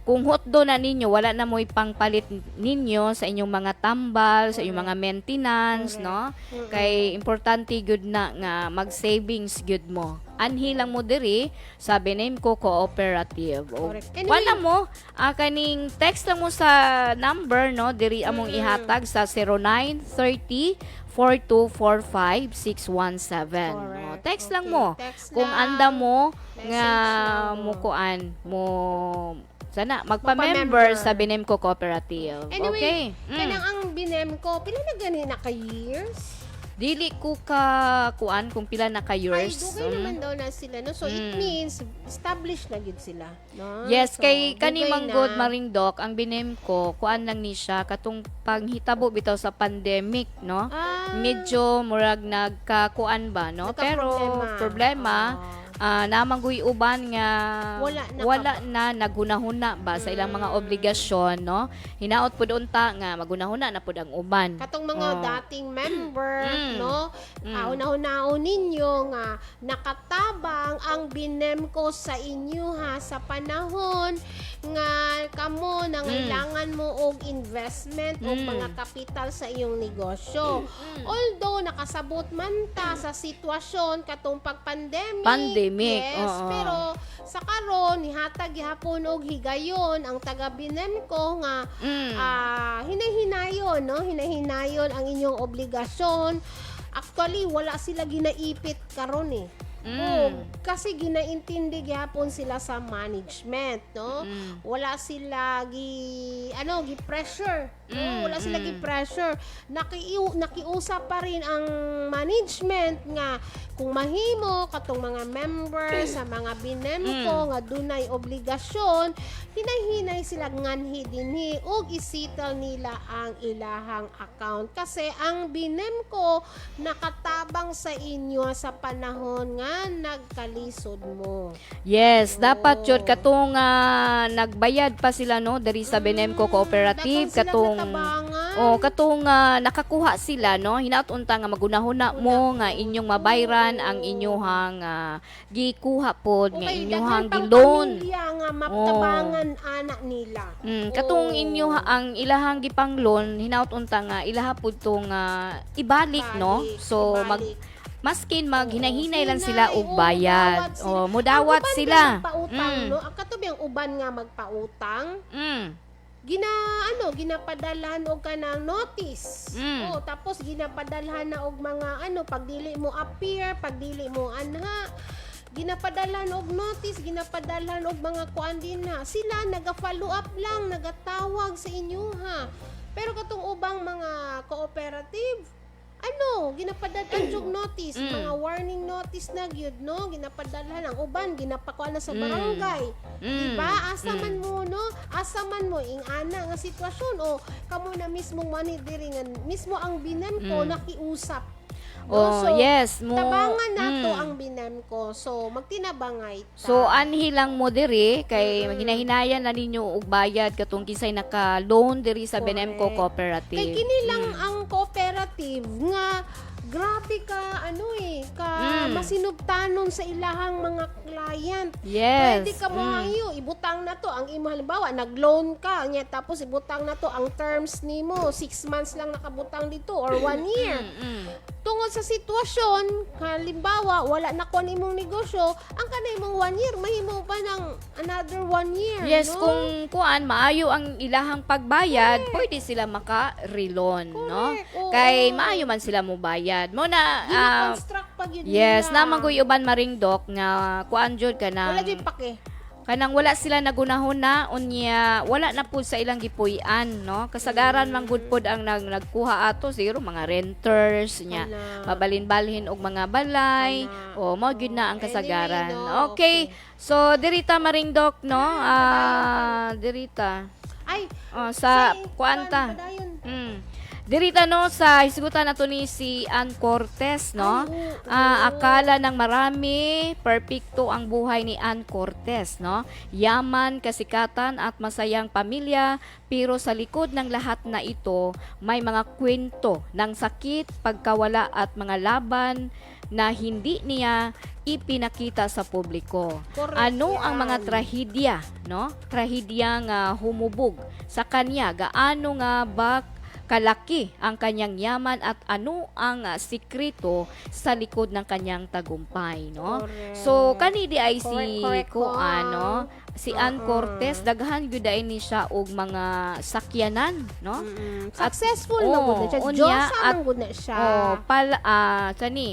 kung hotdo na ninyo, wala na mo ipangpalit ninyo sa inyong mga tambal, sa inyong mga maintenance, no? Kay importante good na nga mag-savings good mo. Anhi lang mo diri sa Benemco Cooperative. O, Correct. Anyway, wala mo, kaning text lang mo sa number, no? Diri among ihatag sa 0930 4245 617. No? Text lang mo. Text Kung lang. anda mo Message nga lang. mo kuan mo sana magpa-member sa Benemco Cooperative. Anyway, Okay. kanang ang Binemco, pila na gani na ka years? Dili ko ka kuan kung pila na ka Ay, years. dugay naman daw na sila, no? So, it means, established na gid sila, no? Yes, So, kay kani dugay manggod na. Maringdok ang Benemco kuan lang ni siya katong panghitabo bitaw sa pandemic, no? Medyo murag nagkakuan ba, no? Pero problema namangguy uban nga Wala na naghunahuna ba sa ilang mga obligasyon, no? Hinaot pud unta nga maghunahuna na pud ang uban. Katong mga dating member, Mm. no? Una-unaon ninyo nga nakatabang ang Binemco sa inyo ha sa panahon nga kamo nangailangan mo og investment o mga kapital sa iyong negosyo. Although nakasabot man ta sa sitwasyon katong Pandemic, yes, oo. pero sa karon nihatag gihapon og higayon ang taga Binemco nga hinahinayon, no? Hinahinayon ang inyong obligasyon. Actually, wala sila ginaipit karon eh. Kasi ginaintindi gyapon sila sa management, no? Wala sila gi pressure Wala sila pressure. Nakiusap pa rin ang management nga kung mahimo katong mga members sa mga binemko nga dunay obligasyon, hinay-hinay sila nganhi dinhi ug isital nila ang ilahang account kasi ang binemko nakatabang sa inyo sa panahon nga nagkalisod mo. Yes, dapat yun katong nagbayad pa sila no diri sa Benemco Cooperative katong nakakuha sila no hinaut-unta nga magunahuna mo nga inyong mabayran ang inyong gikuha pod nga inyong giloan. Nga matabangan anak nila. Katong inyo ang ilahang gipang loan hinaut-unta nga ilaha pod tong ibalik no. So maskin maghinahinay lang sila og bayad. Mudawat sila. No? Ang katubi ang uban nga magpautang. Ginapadalhan og kanang notice. Tapos ginapadalhan na og mga pagdili mo appear, pagdili mo anha. Ginapadalhan og notice, ginapadalhan og mga kuan din na. Sila naga-follow up lang, nagatawag sa inyo ha. Pero katong ubang mga cooperative, ginapadalhan og notice, mga warning notice na gyud no, ginapadalhan ang uban, ginapakuan na sa barangay. Diba? Asa man mo no, asa man mo ing ana nga sitwasyon o kamo na mismo money diri nga mismo ang binemko nakiusap. So, yes mo tabangan nato ang binemko. So magtinabangay ta. So anhi lang mo diri kay hinahinayan na ninyo og bayad katong kisay naka-loan diri sa Benemco Cooperative. Kay kini lang ang cooperative nga grabe ka masinubtanon sa ilahang mga client. Yes. Pwede ka mo ibutang na to ang imo halimbawa nag-loan ka nya tapos ibutang na to ang terms nimo 6 months lang nakabutang dito or 1 year. Tungod sa sitwasyon halimbawa wala na kon imong negosyo ang kanay imong 1 year mahimo pa ng another 1 year. Yes, no? kung maayo ang ilahang pagbayad, pwede sila maka-relon, no? Kay maayo man sila mo bayad. Mo na gina-construct pag yun yes, nila. naman ko'y uban maringdok nga kuan jud ka Wala nang dyan pake. kanang wala sila nagunahon na unya wala na pud sa ilang gipuy-an no kasagaran man gud pod ang nagkuha ato siguro mga renters nya mabalin-balhin og mga balay o mao gyud na ang kasagaran. Anyway, no, okay. So dirita maringdok no dirita ay sa kuanta dirita no sa hisgutan nato ni si Ann Cortez no. Akala ng marami perpekto ang buhay ni Ann Cortez no. Yaman, kasikatan at masayang pamilya pero sa likod ng lahat na ito may mga kwento ng sakit, pagkawala at mga laban na hindi niya ipinakita sa publiko. Correct Ano yan. ang mga trahedya no? Trahedya nga humubog sa kanya gaano nga ba kalaki ang kanyang yaman at ano ang sikreto sa likod ng kanyang tagumpay no. Correct. So kani di ay si Correct si Ann Cortez daghan gyud ay ni siya og mga sakyanan no. Successful na gud na siya. unya Diyosa at- man gud na siya. Kani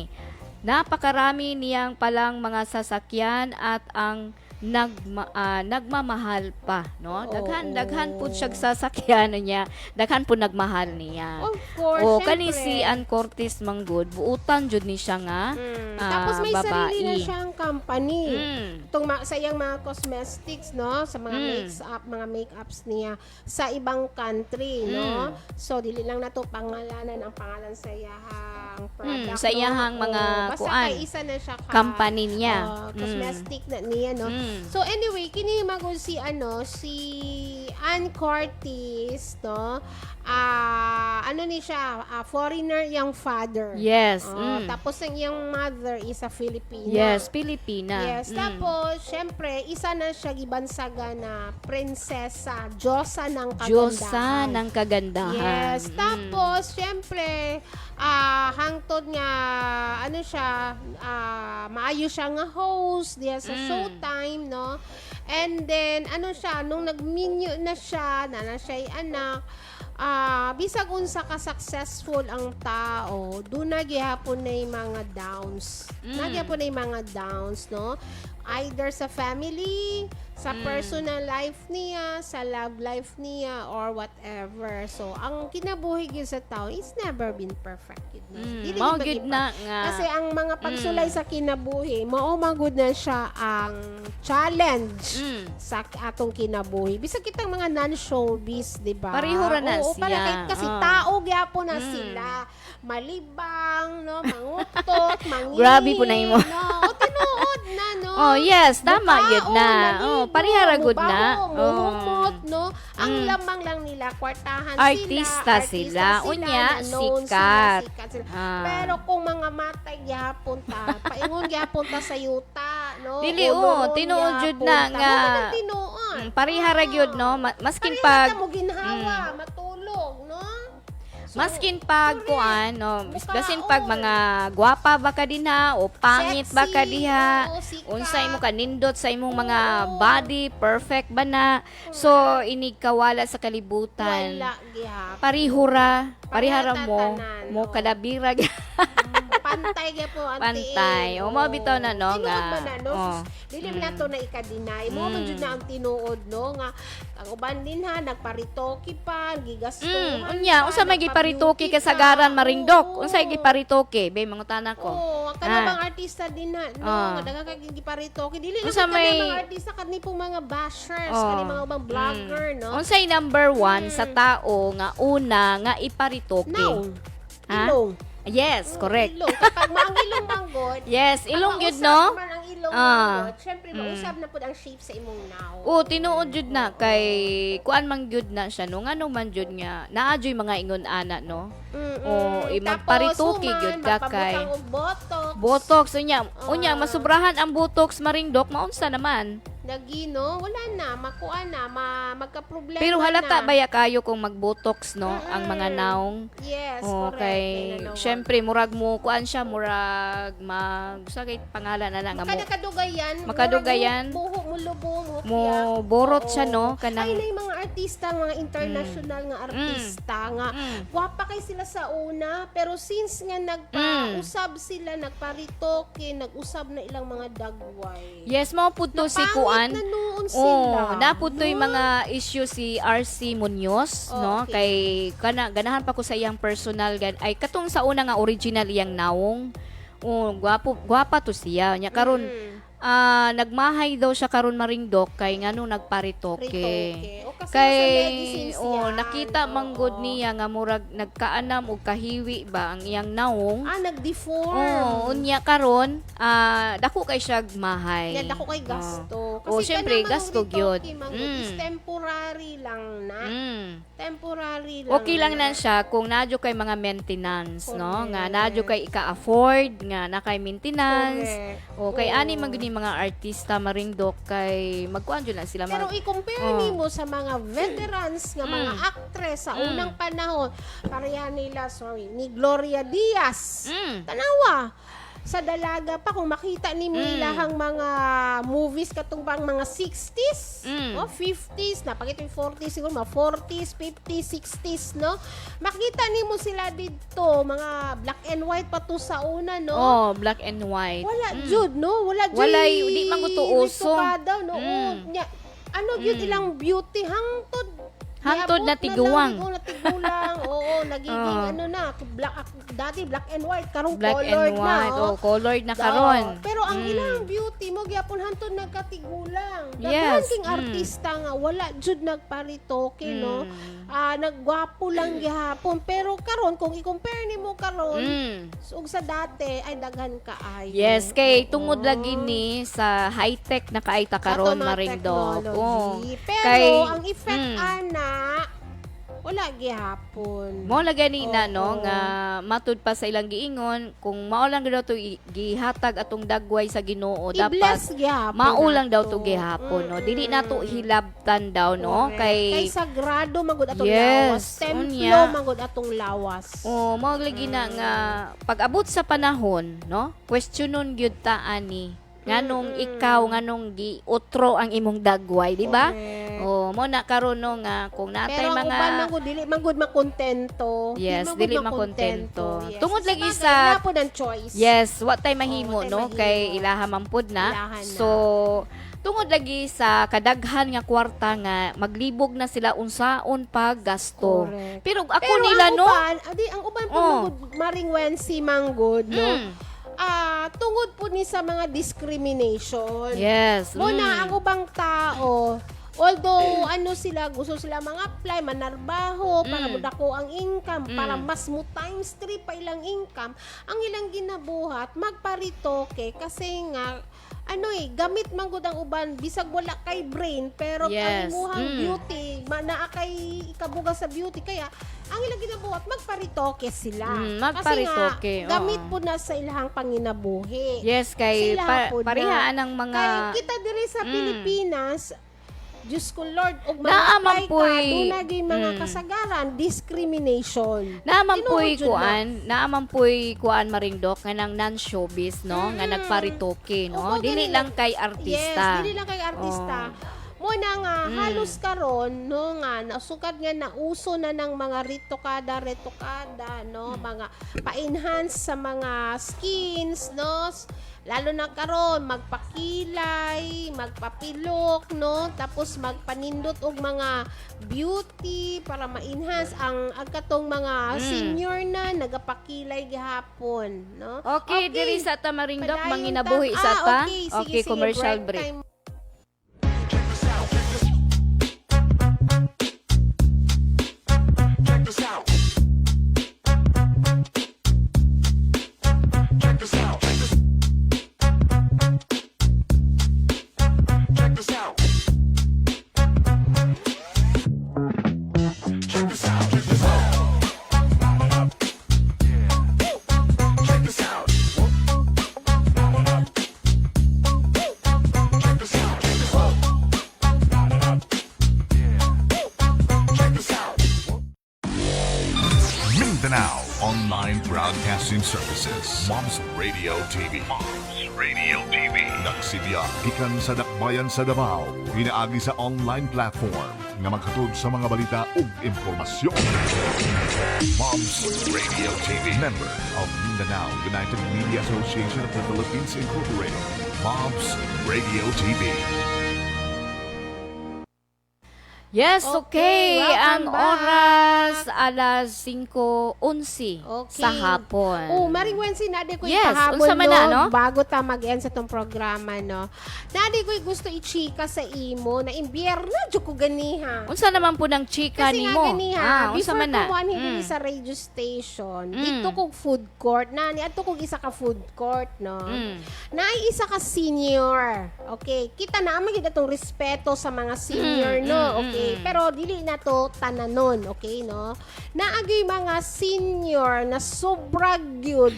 napakarami niyang palang mga sasakyan at ang nagmamahal pa no. Daghan pud siya sasakyan niya, daghan pud nagmahal niya. Of course, kani syempre. si Ann Cortez manggod buutan jud ni siya nga Tapos may babae. sarili na siyang company. Mm. Sa iyang mga cosmetics, no? Sa mga mga makeups niya sa ibang country, no? So, dili lang na to pangalanan ang pangalan sa iyahang product, sa iyahang no? mga Basta kuan, kay isa na siya company niya. Cosmetic na niya, no? So, anyway, kini magul si Ann Cortez, no? Ni siya, foreigner yung father. Yes. Tapos ang iyang mother is a Filipina. Yes, Pilipina. Yes, tapos syempre isa na siya gibansaga na prinsesa, diyosa ng kagandahan. Diyosa ng kagandahan. Yes, tapos syempre hangtod nga maayo siya nga host diya sa Showtime, no? And then nung nagminyo na siya, na siya anak, bisag unsa ka successful ang tao, doon nagyapon na yung mga downs. Nagyapon na yung mga downs, no? either sa family, sa personal life niya, sa love life niya, or whatever. So, ang kinabuhi gyud sa tao is never been perfect. Dili Mao gyud gyud na nga. kasi ang mga pagsulay sa kinabuhi, mao magud na siya ang challenge sa atong kinabuhi. Bisag kitang mga non-showbiz, di ba? Pareho ra na Oo, para siya. kasi tao gyapon na sila. Malibang, no, mangutot, mangingin. Grabe po na imo. No, o tinuod na, no. Oh, yes, tama gyud na. Oh, parihara gud na. Muhumot, no. Ang lamang lang nila kwartahan sila. Artista sila. Unya, na known sikat. sikat sila. Ah. Pero kung mga matay gyapon ta, paingon gyapon ta sa yuta, no. Dili, Ulo-ulo tinuod jud gyapon na ta. nga. Mo man tinuod. Parihara gyud no. Maskin Parihara pag ta mo ginhawa, matulog, no. So, Maskin pag kuan no, basin Mukhaon. pag mga gwapa ba ka dinha o pangit ba ka Sexy, diha, oo, sikat. unsa imo kanindot sa imong mga Oo. body, perfect ba na. So inig kawala sa kalibutan. wala gyapon. Parihura Parihara mo tanan, mo oo. kadabira. Pantay gyapon ang Pantay. O, mao bitaw na, no, Tinuod nga. man na, no. Oh. Dili man nato na ika-deny. Mo man jud na ang tinuod, no, nga ang uban din ha nagparitoki pa, gigastuhan. Unya, unsa may giparitoki kasagaran maringdok? Unsa giparitoki? Be mga tanak ko. Oo, ang kanang artista din na, no, Ah. nga daghang kay giparitoki. Dili Unsa lang may- mga artista kani pong mga bashers, Oh. kani mga ubang vlogger, no. Unsay number 1 sa tao nga una nga iparitoki? Now, Ha? ilong. Yes, correct. Ilong. Kapag maang ilong manggod, Yes, ilong ang yun, mausab no? man ang ilong Ah. manggod, syempre mausab na pud ang shape sa imong now. O, tinuod jud na kay kuan man gyud na siya no, ngano man jud nga naadyoy mga ingon ana no. O, magparituki gyud ka kay botox. botox unya masubrahan ang botox maringdok maunsa naman. Nagino, wala na, makuha na, magka-problema Pero halata na. baya kayo kung magbotox no ang mga naong. Yes, O, correct. kay Nananawa. syempre murag mo kuan siya murag sagay pangalan na nga mo Makadagayan. Makadugayan. Buho mo lubong. mo borot siya no Ay, kanang na yung mga artista, mga international nga artista nga. Wapa kay sila sa una, pero since nga nagpa-usab sila, nagparitoke, nag-usab na ilang mga dagway. Yes, mao pud to si Pangit kuan. na noon sila. napud to yung mga issue si RC Munoz, no? Okay. Kay ganahan pa ko sa iyang personal ay katong sa una nga original iyang naong. Gwapa to siya. Nya karon nagmahay daw siya karon maringdok kay ngano nagparitoke. Ritoke. O kasi Kay sa medicines yan. nakita manggod niya nga murag nagkaanam og kahiwi ba ang iyang naong. Nag-deform. Unya karon dako kay siya mahay. Yan, ako kay gasto. Oh, syempre, kanang gasto ritoke, gyud. manggod, is temporary lang na. Temporary lang. Okay lang na. na siya kung nadyo kay mga maintenance, no? Correct. Nga nadyo kay ika-afford, nga na kay maintenance. Correct. O kay Oo. ani man gud mga artista maringdok kay magkuan jud na sila Pero i-compare nimo sa mga veterans nga mga actress sa unang panahon, pareha nila, ni Gloria Diaz. Tanawa, sa dalaga pa, kung makita ni ilahang mga movies katong bang mga 60s, o 50s, napakita yung 40s, siguro mga 40s, 50s, 60s, no? Makita ni mo sila dito, mga black and white pa to sa una, no? Oh, black and white. Wala jud, no? Wala jud. Walay, di man ko to uso. No? Nya, ano yun ilang beauty hangtod. Hangtod na Niabot tiguang. Na lang, natigulang. Oo, nagiging ano na, dati black and white, karong Black colored and white. na. Oh, colored na karon. Pero ang ilang beauty mo gyapon hantod nagkatigulang. Yes. Daghan king artista nga wala jud nagparitoke, no? Naggwapo lang gyapon, pero karon kung i-compare nimo karon ug sa dati ay daghan kaayo. Yes, kay tungod lagi ni sa high-tech na kaayta karon maringdok. Oh. Pero Kay- ang effect ana wala gihapon. Mo la ganina no nga matud pa sa ilang giingon kung mao lang daw to gihatag atong dagway sa Ginoo dapat I-bless gihapon. mao lang daw nato. to gihapon no dili nato hilabtan daw no Kay kay sagrado magud atong Yes, lawas. Templo unya. magud atong lawas. oh mao lagi na nga pag-abot sa panahon no questionon gyud ta ani nganong ikaw nganong giutro ang imong dagway di ba Mo na karon no nga kung natay Pero ang mga uban man gud dili man gud makontento. Yes, man gud dili makontento. Yes. Tungod Sa lagi bagay, sa- wala po ng choice. yes, wa tay mahimo wa tay no mahimo. kay ilaha man pud na. Ilahan na. So tungod lagi sa kadaghan nga kwarta nga maglibog na sila unsaon pag gasto. Correct. Pero ako Pero nila ang no. uban, ang uban po Oh. mangud maring Wensi manggod no. Mm. Tungod po ni sa mga discrimination. Yes. Muna, ang ubang tao, although gusto sila mga-apply, manarbaho, para mudako ang income, para mas mo times 3 pa ilang income, ang ilang ginabuhat, magparitoke, kasi nga, gamit man gud ang uban, bisag wala kay brain, pero Yes. kalimuhang beauty, naa kay ikabuga sa beauty, kaya, ang ilang ginabuhat, magparitoke sila. magparitoke, Kasi nga, gamit oo. po na sa ilahang panginabuhi. Yes, kay Sila po na. parihaan ang mga Kaya kita diri sa Pilipinas, Diyos ko Lord, og Naaman mag-apply ka, po'y- dunagay mga kasagaran, discrimination. Naaman po'y Tinuod yun kuan maringdok nga nang non-showbiz no nga nagparitoke no. Oo, Dili ganun lang kay artista. Yes, dili lang kay artista. Muna nga, halos karon no nga, nasukad nga na uso na ng mga retokada, no? Mga pa-enhance sa mga skins, no? Lalo na karon magpakilay, magpapilok, no? Tapos magpanindot og mga beauty para ma-enhance ang katong mga senior na nagapakilay gihapon, no? Okay, diri sa Tamaringdok Padayon manginabuhi ta- sa ta. Okay, sige, Commercial break break. time. Check this out. Check this out. Check this out. Check this out. Check this out. Check this out. Check this out. Check this out. Mindanao Online Broadcasting Services. Moms Radio TV. Moms Radio TV. Nagsidya gikan sa dakbayan sa Davao. Pinaagi sa online platform nga maghatod sa mga balita ug impormasyon. Moms Radio TV. Member of Mindanao United Media Association of the Philippines Incorporated. Moms Radio TV. Yes, okay. Okay, Ang welcome back. oras alas 5:11 Okay. sa hapon. Maring Wensi, nadi ko Yes, ipahabol, unsa man na, no? bago ta mag-end sa tong programa, no? Nadi ko gusto i-chika sa imo na imbierna, dyo ko ganiha. Unsa naman po ng chika Kasi nimo? nga ganiha, unsa before man na? kumuhan hindi sa radio station, Mm. dito kog food court, na ato kog isa ka food court, no? Naay isa ka senior. Okay, kita na magid atong respeto sa mga senior, no? Okay, pero dili na to tananon, okay, no? Naagay mga senior na sobra gyud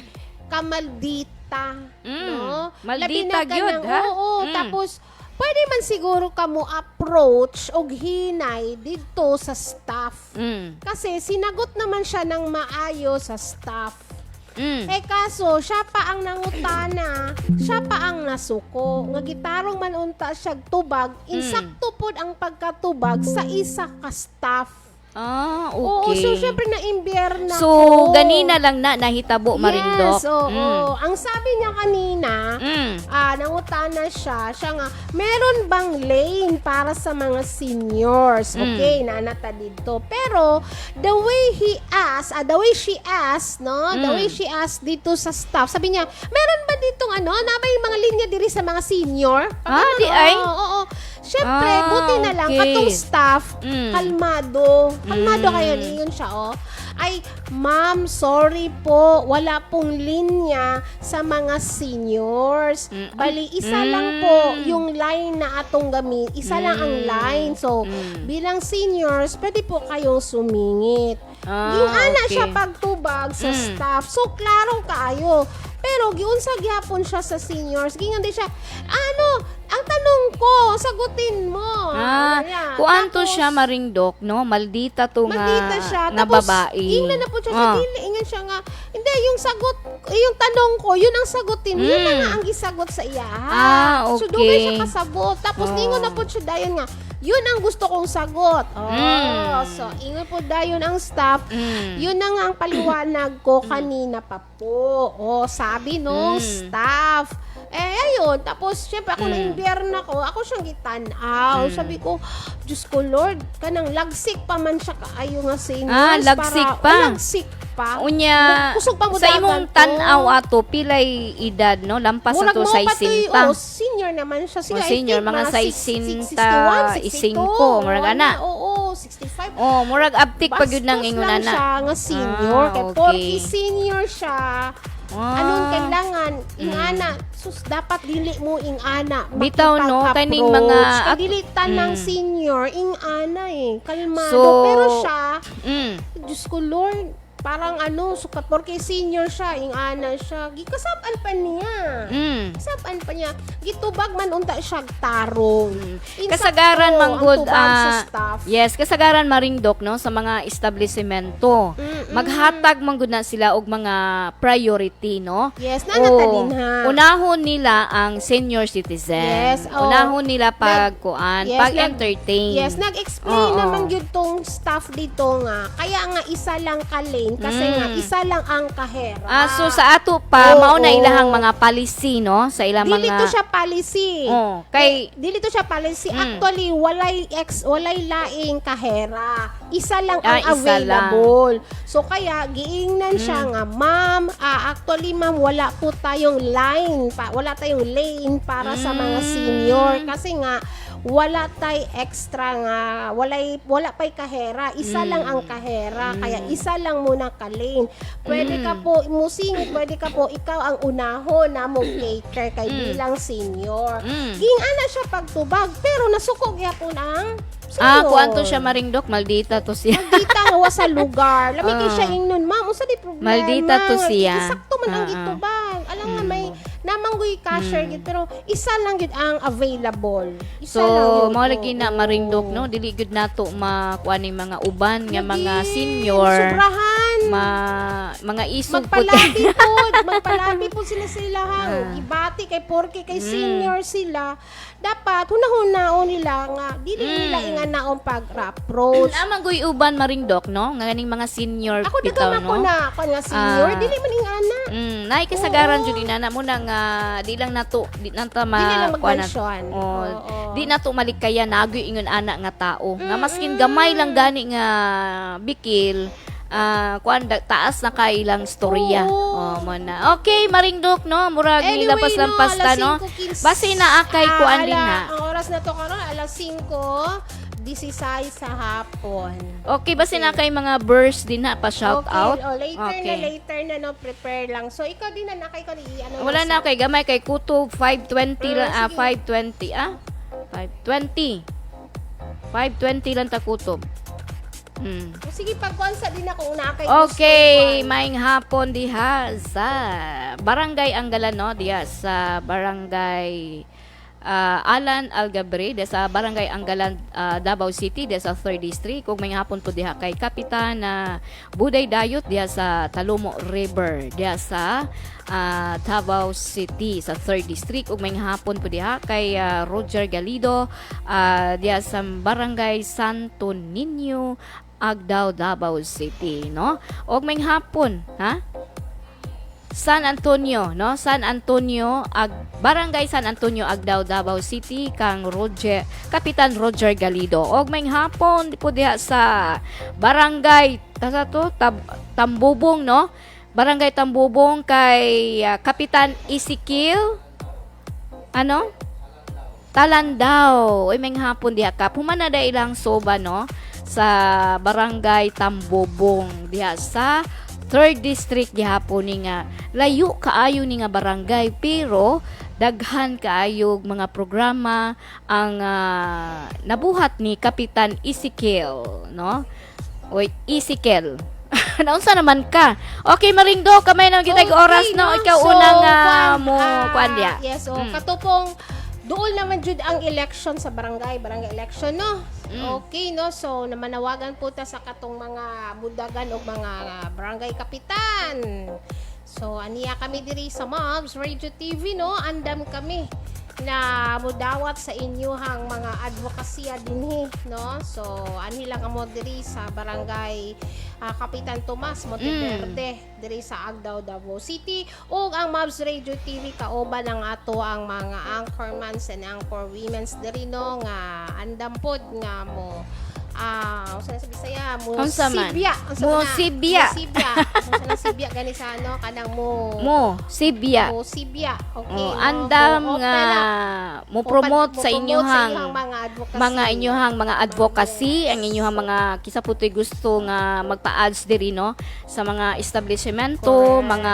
kamaldita, no? Maldita Labi na gyud, kanang- ha? Oo, tapos pwede man siguro kamo approach og hinay dito sa staff. Kasi sinagot naman siya ng maayo sa staff. Kaso, siya pa ang nangutana, siya pa ang nasuko. Nga gitarong man unta siya tubag, insakto pod ang pagkatubag sa isa ka staff. Okay. Oo, so syempre na-imbier na So, ko. ganina lang na nahitabo marindok. Yes, oo. Ang sabi niya kanina, nangutana siya nga, meron bang lane para sa mga seniors? Okay, nanata dito. Pero, the way she asked, no? The way she asked dito sa staff, sabi niya, meron ba ditong na may mga linya diri sa mga senior? Di ay? Oo. Siyempre, buti na lang, okay. katong staff, kalmado. Kalmado kayo, niyon siya, ay, ma'am, sorry po, wala pong linya sa mga seniors. Bali, isa lang po yung line na atong gamit. Isa lang ang line. So, bilang seniors, pwede po kayong sumingit. Yung ana okay. siya pagtubag sa staff. So, klaro kaayo. Pero, giunsa gyapon siya sa seniors. Gingan din siya, ang tanong ko, sagutin mo. Ayan. Kuanto Tapos, siya maringdok, no? Maldita to Maldita siya. nga Tapos, babae. ingnan na po siya sa dili. Ingan siya nga, hindi, yung sagot, yung tanong ko, yun ang sagutin. Yun na nga ang gisagot sa iya. Ah, So, okay. dugay siya kasabot. Tapos, ningon na po siya dayon nga, Yun ang gusto kong sagot. Mm. So, ingon po dayon ang staff. Mm. Yun na nga ang paliwanag ko kanina pa po. Sabi nung staff. Ayun. Tapos, syempre, ako na-imbierna ko. Ako siyang gitanaw. Sabi ko, Diyos ko, Lord, kanang lagsik pa man siya kaayo nga seniors. Lagsik pa. Lagsik pa. Unya, Kusog pa mo sa imong dagan to. tanaw ato, pilay edad, no? Lampas na Murag to mo sa pati, isinta. senior naman siya. Sila, Senior, I think, mga sa 61, 62. isingko, murag ana. Oo, 65. Murag aptik pag yun ng Bastos ingon lang na. siya nga senior. Kay okay. porky senior siya. Anong kailangan? Mm. Ingana. Sus, dapat dili mo ingana. Bitaw, no? makipag-approach. Kaning mga- Kay dili tanang senior, ingana eh. Kalmado. So, Pero siya, Mm. Diyos ko, Lord, parang sukat. Porque senior siya, ingana siya. Gikasapan pa niya. Mm. Kasapan pa niya. Gitubag man unta siya tarong. Kasagaran manggod sa staff. yes, kasagaran maringdok no sa mga establishmento. Maghatag manggod na sila og mga priority no. Yes, nangatalin ha. Unahon nila ang senior citizen. Yes, Unahon nila pagkuan, yes, pag-entertain. Yes, nag-explain Oo. naman yun tong staff dito nga. Kaya nga isa lang ka-lane kasi nga isa lang ang kahera. So sa ato pa Oo. mao na ilahang mga policy no sa ilang Dili mga to siya policy. kay Dili to siya policy. Actually, walay laing kahera. Isa lang ang isa available. So kaya giingnan siya nga, ma'am, actually ma'am, wala po tayong line, wala tayong lane para sa mga senior kasi nga wala tay extra nga, wala pa'y kahera. Isa lang ang kahera. Kaya isa lang muna ka-lane. Pwede ka po, musingit, pwede ka po, ikaw ang unahon na mo cater kay bilang senior. Ging-ana siya pagtubag, pero nasukog yapon ang senior. kuanto siya maringdok, maldita to siya. Maldita nga wa sa lugar. Lamig siya ingnon, ma'am, unsa di problema? Maldita to siya. Isakto man ang gitubag. Alam nga may namanggoy cashier gid pero isa lang gid ang available. Isa lang So, yun. mao lagi na Oo. maringdok no, dili gud nato makuan ni mga uban nga mga Lagi. senior, Sobrahan. mga isog pud. Magpalabi po sila ha. Ibati kay porke kay senior sila. Dapat hunahunahon nila nga dili nila inganaon pag-approach. Amang guy uban maringdok no, nga ganing mga senior Ako bitaw dagan ako no. na ako nga senior, Ah. dili man ingana. Naay kasagaran Oo. jud na mo nang di lang nato di nanta Dili lang kuan na- mag-mention. Oh, Oo. di nato malikaya nagoy ingon ana nga tao. Nga maskin gamay lang gani nga bikil kuan taas na kay ilang storya. Oo. Mo na. Okay, maringdok no, murag Anyway, nilapas-lampas ta alas no. 5:15. Basi na akay kuan din ha. Ang oras na to karon alas 5:16 sa hapon. Okay, basi na kay mga burst din na pa shout Okay, out. later na no, prepare lang. So ikaw din na nakay ko Wala na kay gamay kay kutob 520 lang sige. 520 520 lang ta kutob. Sige, pagkonsa din ako nakay Okay, maing hapon diha sa Barangay Anggalan no, diha sa Barangay Alan Algabre, diha sa Barangay Anggalan, Davao City, diha sa 3rd District. Ug maing hapon po diha kay Kapitan Buday Dayot diha sa Talomo River, diha sa Davao City sa 3rd District. Ug maing hapon po diha kay Roger Galido diha sa Barangay Santo Niño, Agdao, Davao City, no? Og may hapon, ha? San Antonio, no? Barangay San Antonio, Agdao, Davao City, Kapitan Roger Galido. Og may hapon po diha sa Barangay Tambubong, no? Barangay Tambubong kay Kapitan Ezekiel Talandao. Oy may hapon diha ka. Humana da ilang soba no sa Barangay Tambobong diha sa 3rd District gihapon ni nga layo kaayo ni nga barangay pero daghan kaayo mga programa ang nabuhat ni Kapitan Ezekiel no. Oy Ezekiel. Naunsa naman ka? Okay, maringdo kamay na gitag oras no. Ikaw unang mo kuan dia. Yes, katupong doon naman jud ang election sa barangay election no. Okay no, so namanawagan po ta sa katong mga budagan o mga barangay kapitan. So aniya kami diri sa Mobs Radio TV no, andam kami na mudawat sa inyuhang mga advokasya dinhi, no? So anila ka mo diri sa barangay Kapitan Tomas Monteverde diri sa Agdao, Davao City, ug ang Mavs Radio TV kauban ang ato ang mga anchormans and anchor women's diri, no, nga andam pod nga mo unsa na sa Bisaya mo Unsa man? sibya Mo sibya. unsa na sibya gani sa ano kanang Mo sibya. mo sibya, okay, Oh, no? andam Mo nga opera. mo promote sa Mo-promote inyuhang mga advocacy. mga inyuhang mga advocacy, ang inyuhang mga kisa putoy gusto nga magpa-ads diri, no, sa mga establishmento, Correct. mga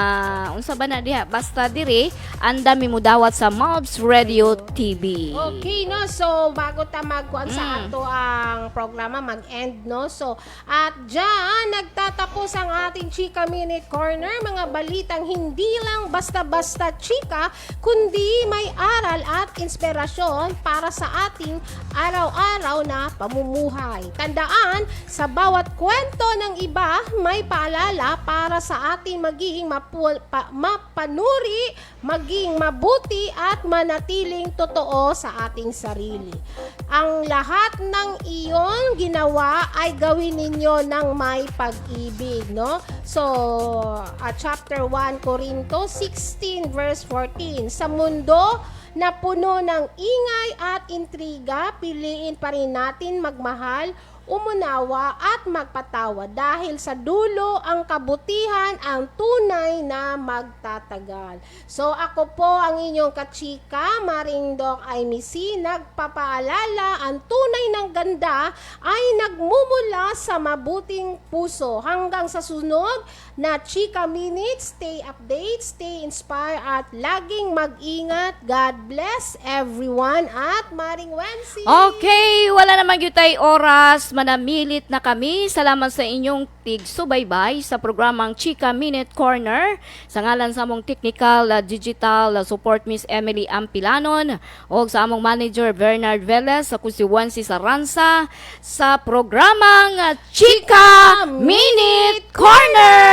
unsa ba na diha, basta diri andam mimudawat sa Mobs Radio TV. Okay, no? So, bago ta magkuhan sa ato ang programa, mag-end, no? So, at dyan, nagtatapos ang ating Chika Minute Corner. Mga balitang hindi lang basta-basta chika, kundi may aral at inspirasyon para sa ating araw-araw na pamumuhay. Tandaan, sa bawat kwento ng iba, may paalala para sa ating magiging mapanuri, maging mabuti at manatiling totoo sa ating sarili. Ang lahat ng iyon ginawa ay gawin ninyo ng may pag-ibig, no? So, chapter 1 Corinto 16 verse 14. Sa mundo na puno ng ingay at intriga, piliin pa rin natin magmahal, umunawa at magpatawa dahil sa dulo ang kabutihan ang tunay na magtatagal. So ako po ang inyong kachika, Maring Doc Aimee, nagpapaalala, ang tunay ng ganda ay nagmumula sa mabuting puso. Hanggang sa sunod na Chika Minutes, stay update, stay inspired at laging mag-ingat. God bless everyone at Maring Wensi. Okay, wala namang yutay oras, manamilit na kami. Salamat sa inyong tig-subaybay sa programang Chika Minute Corner. Sa ngalan sa among technical, digital support Miss Emily Ampilanon o sa among manager Bernard Velez, sa Kusiwansi Saransa, sa programang Chika Minute Corner.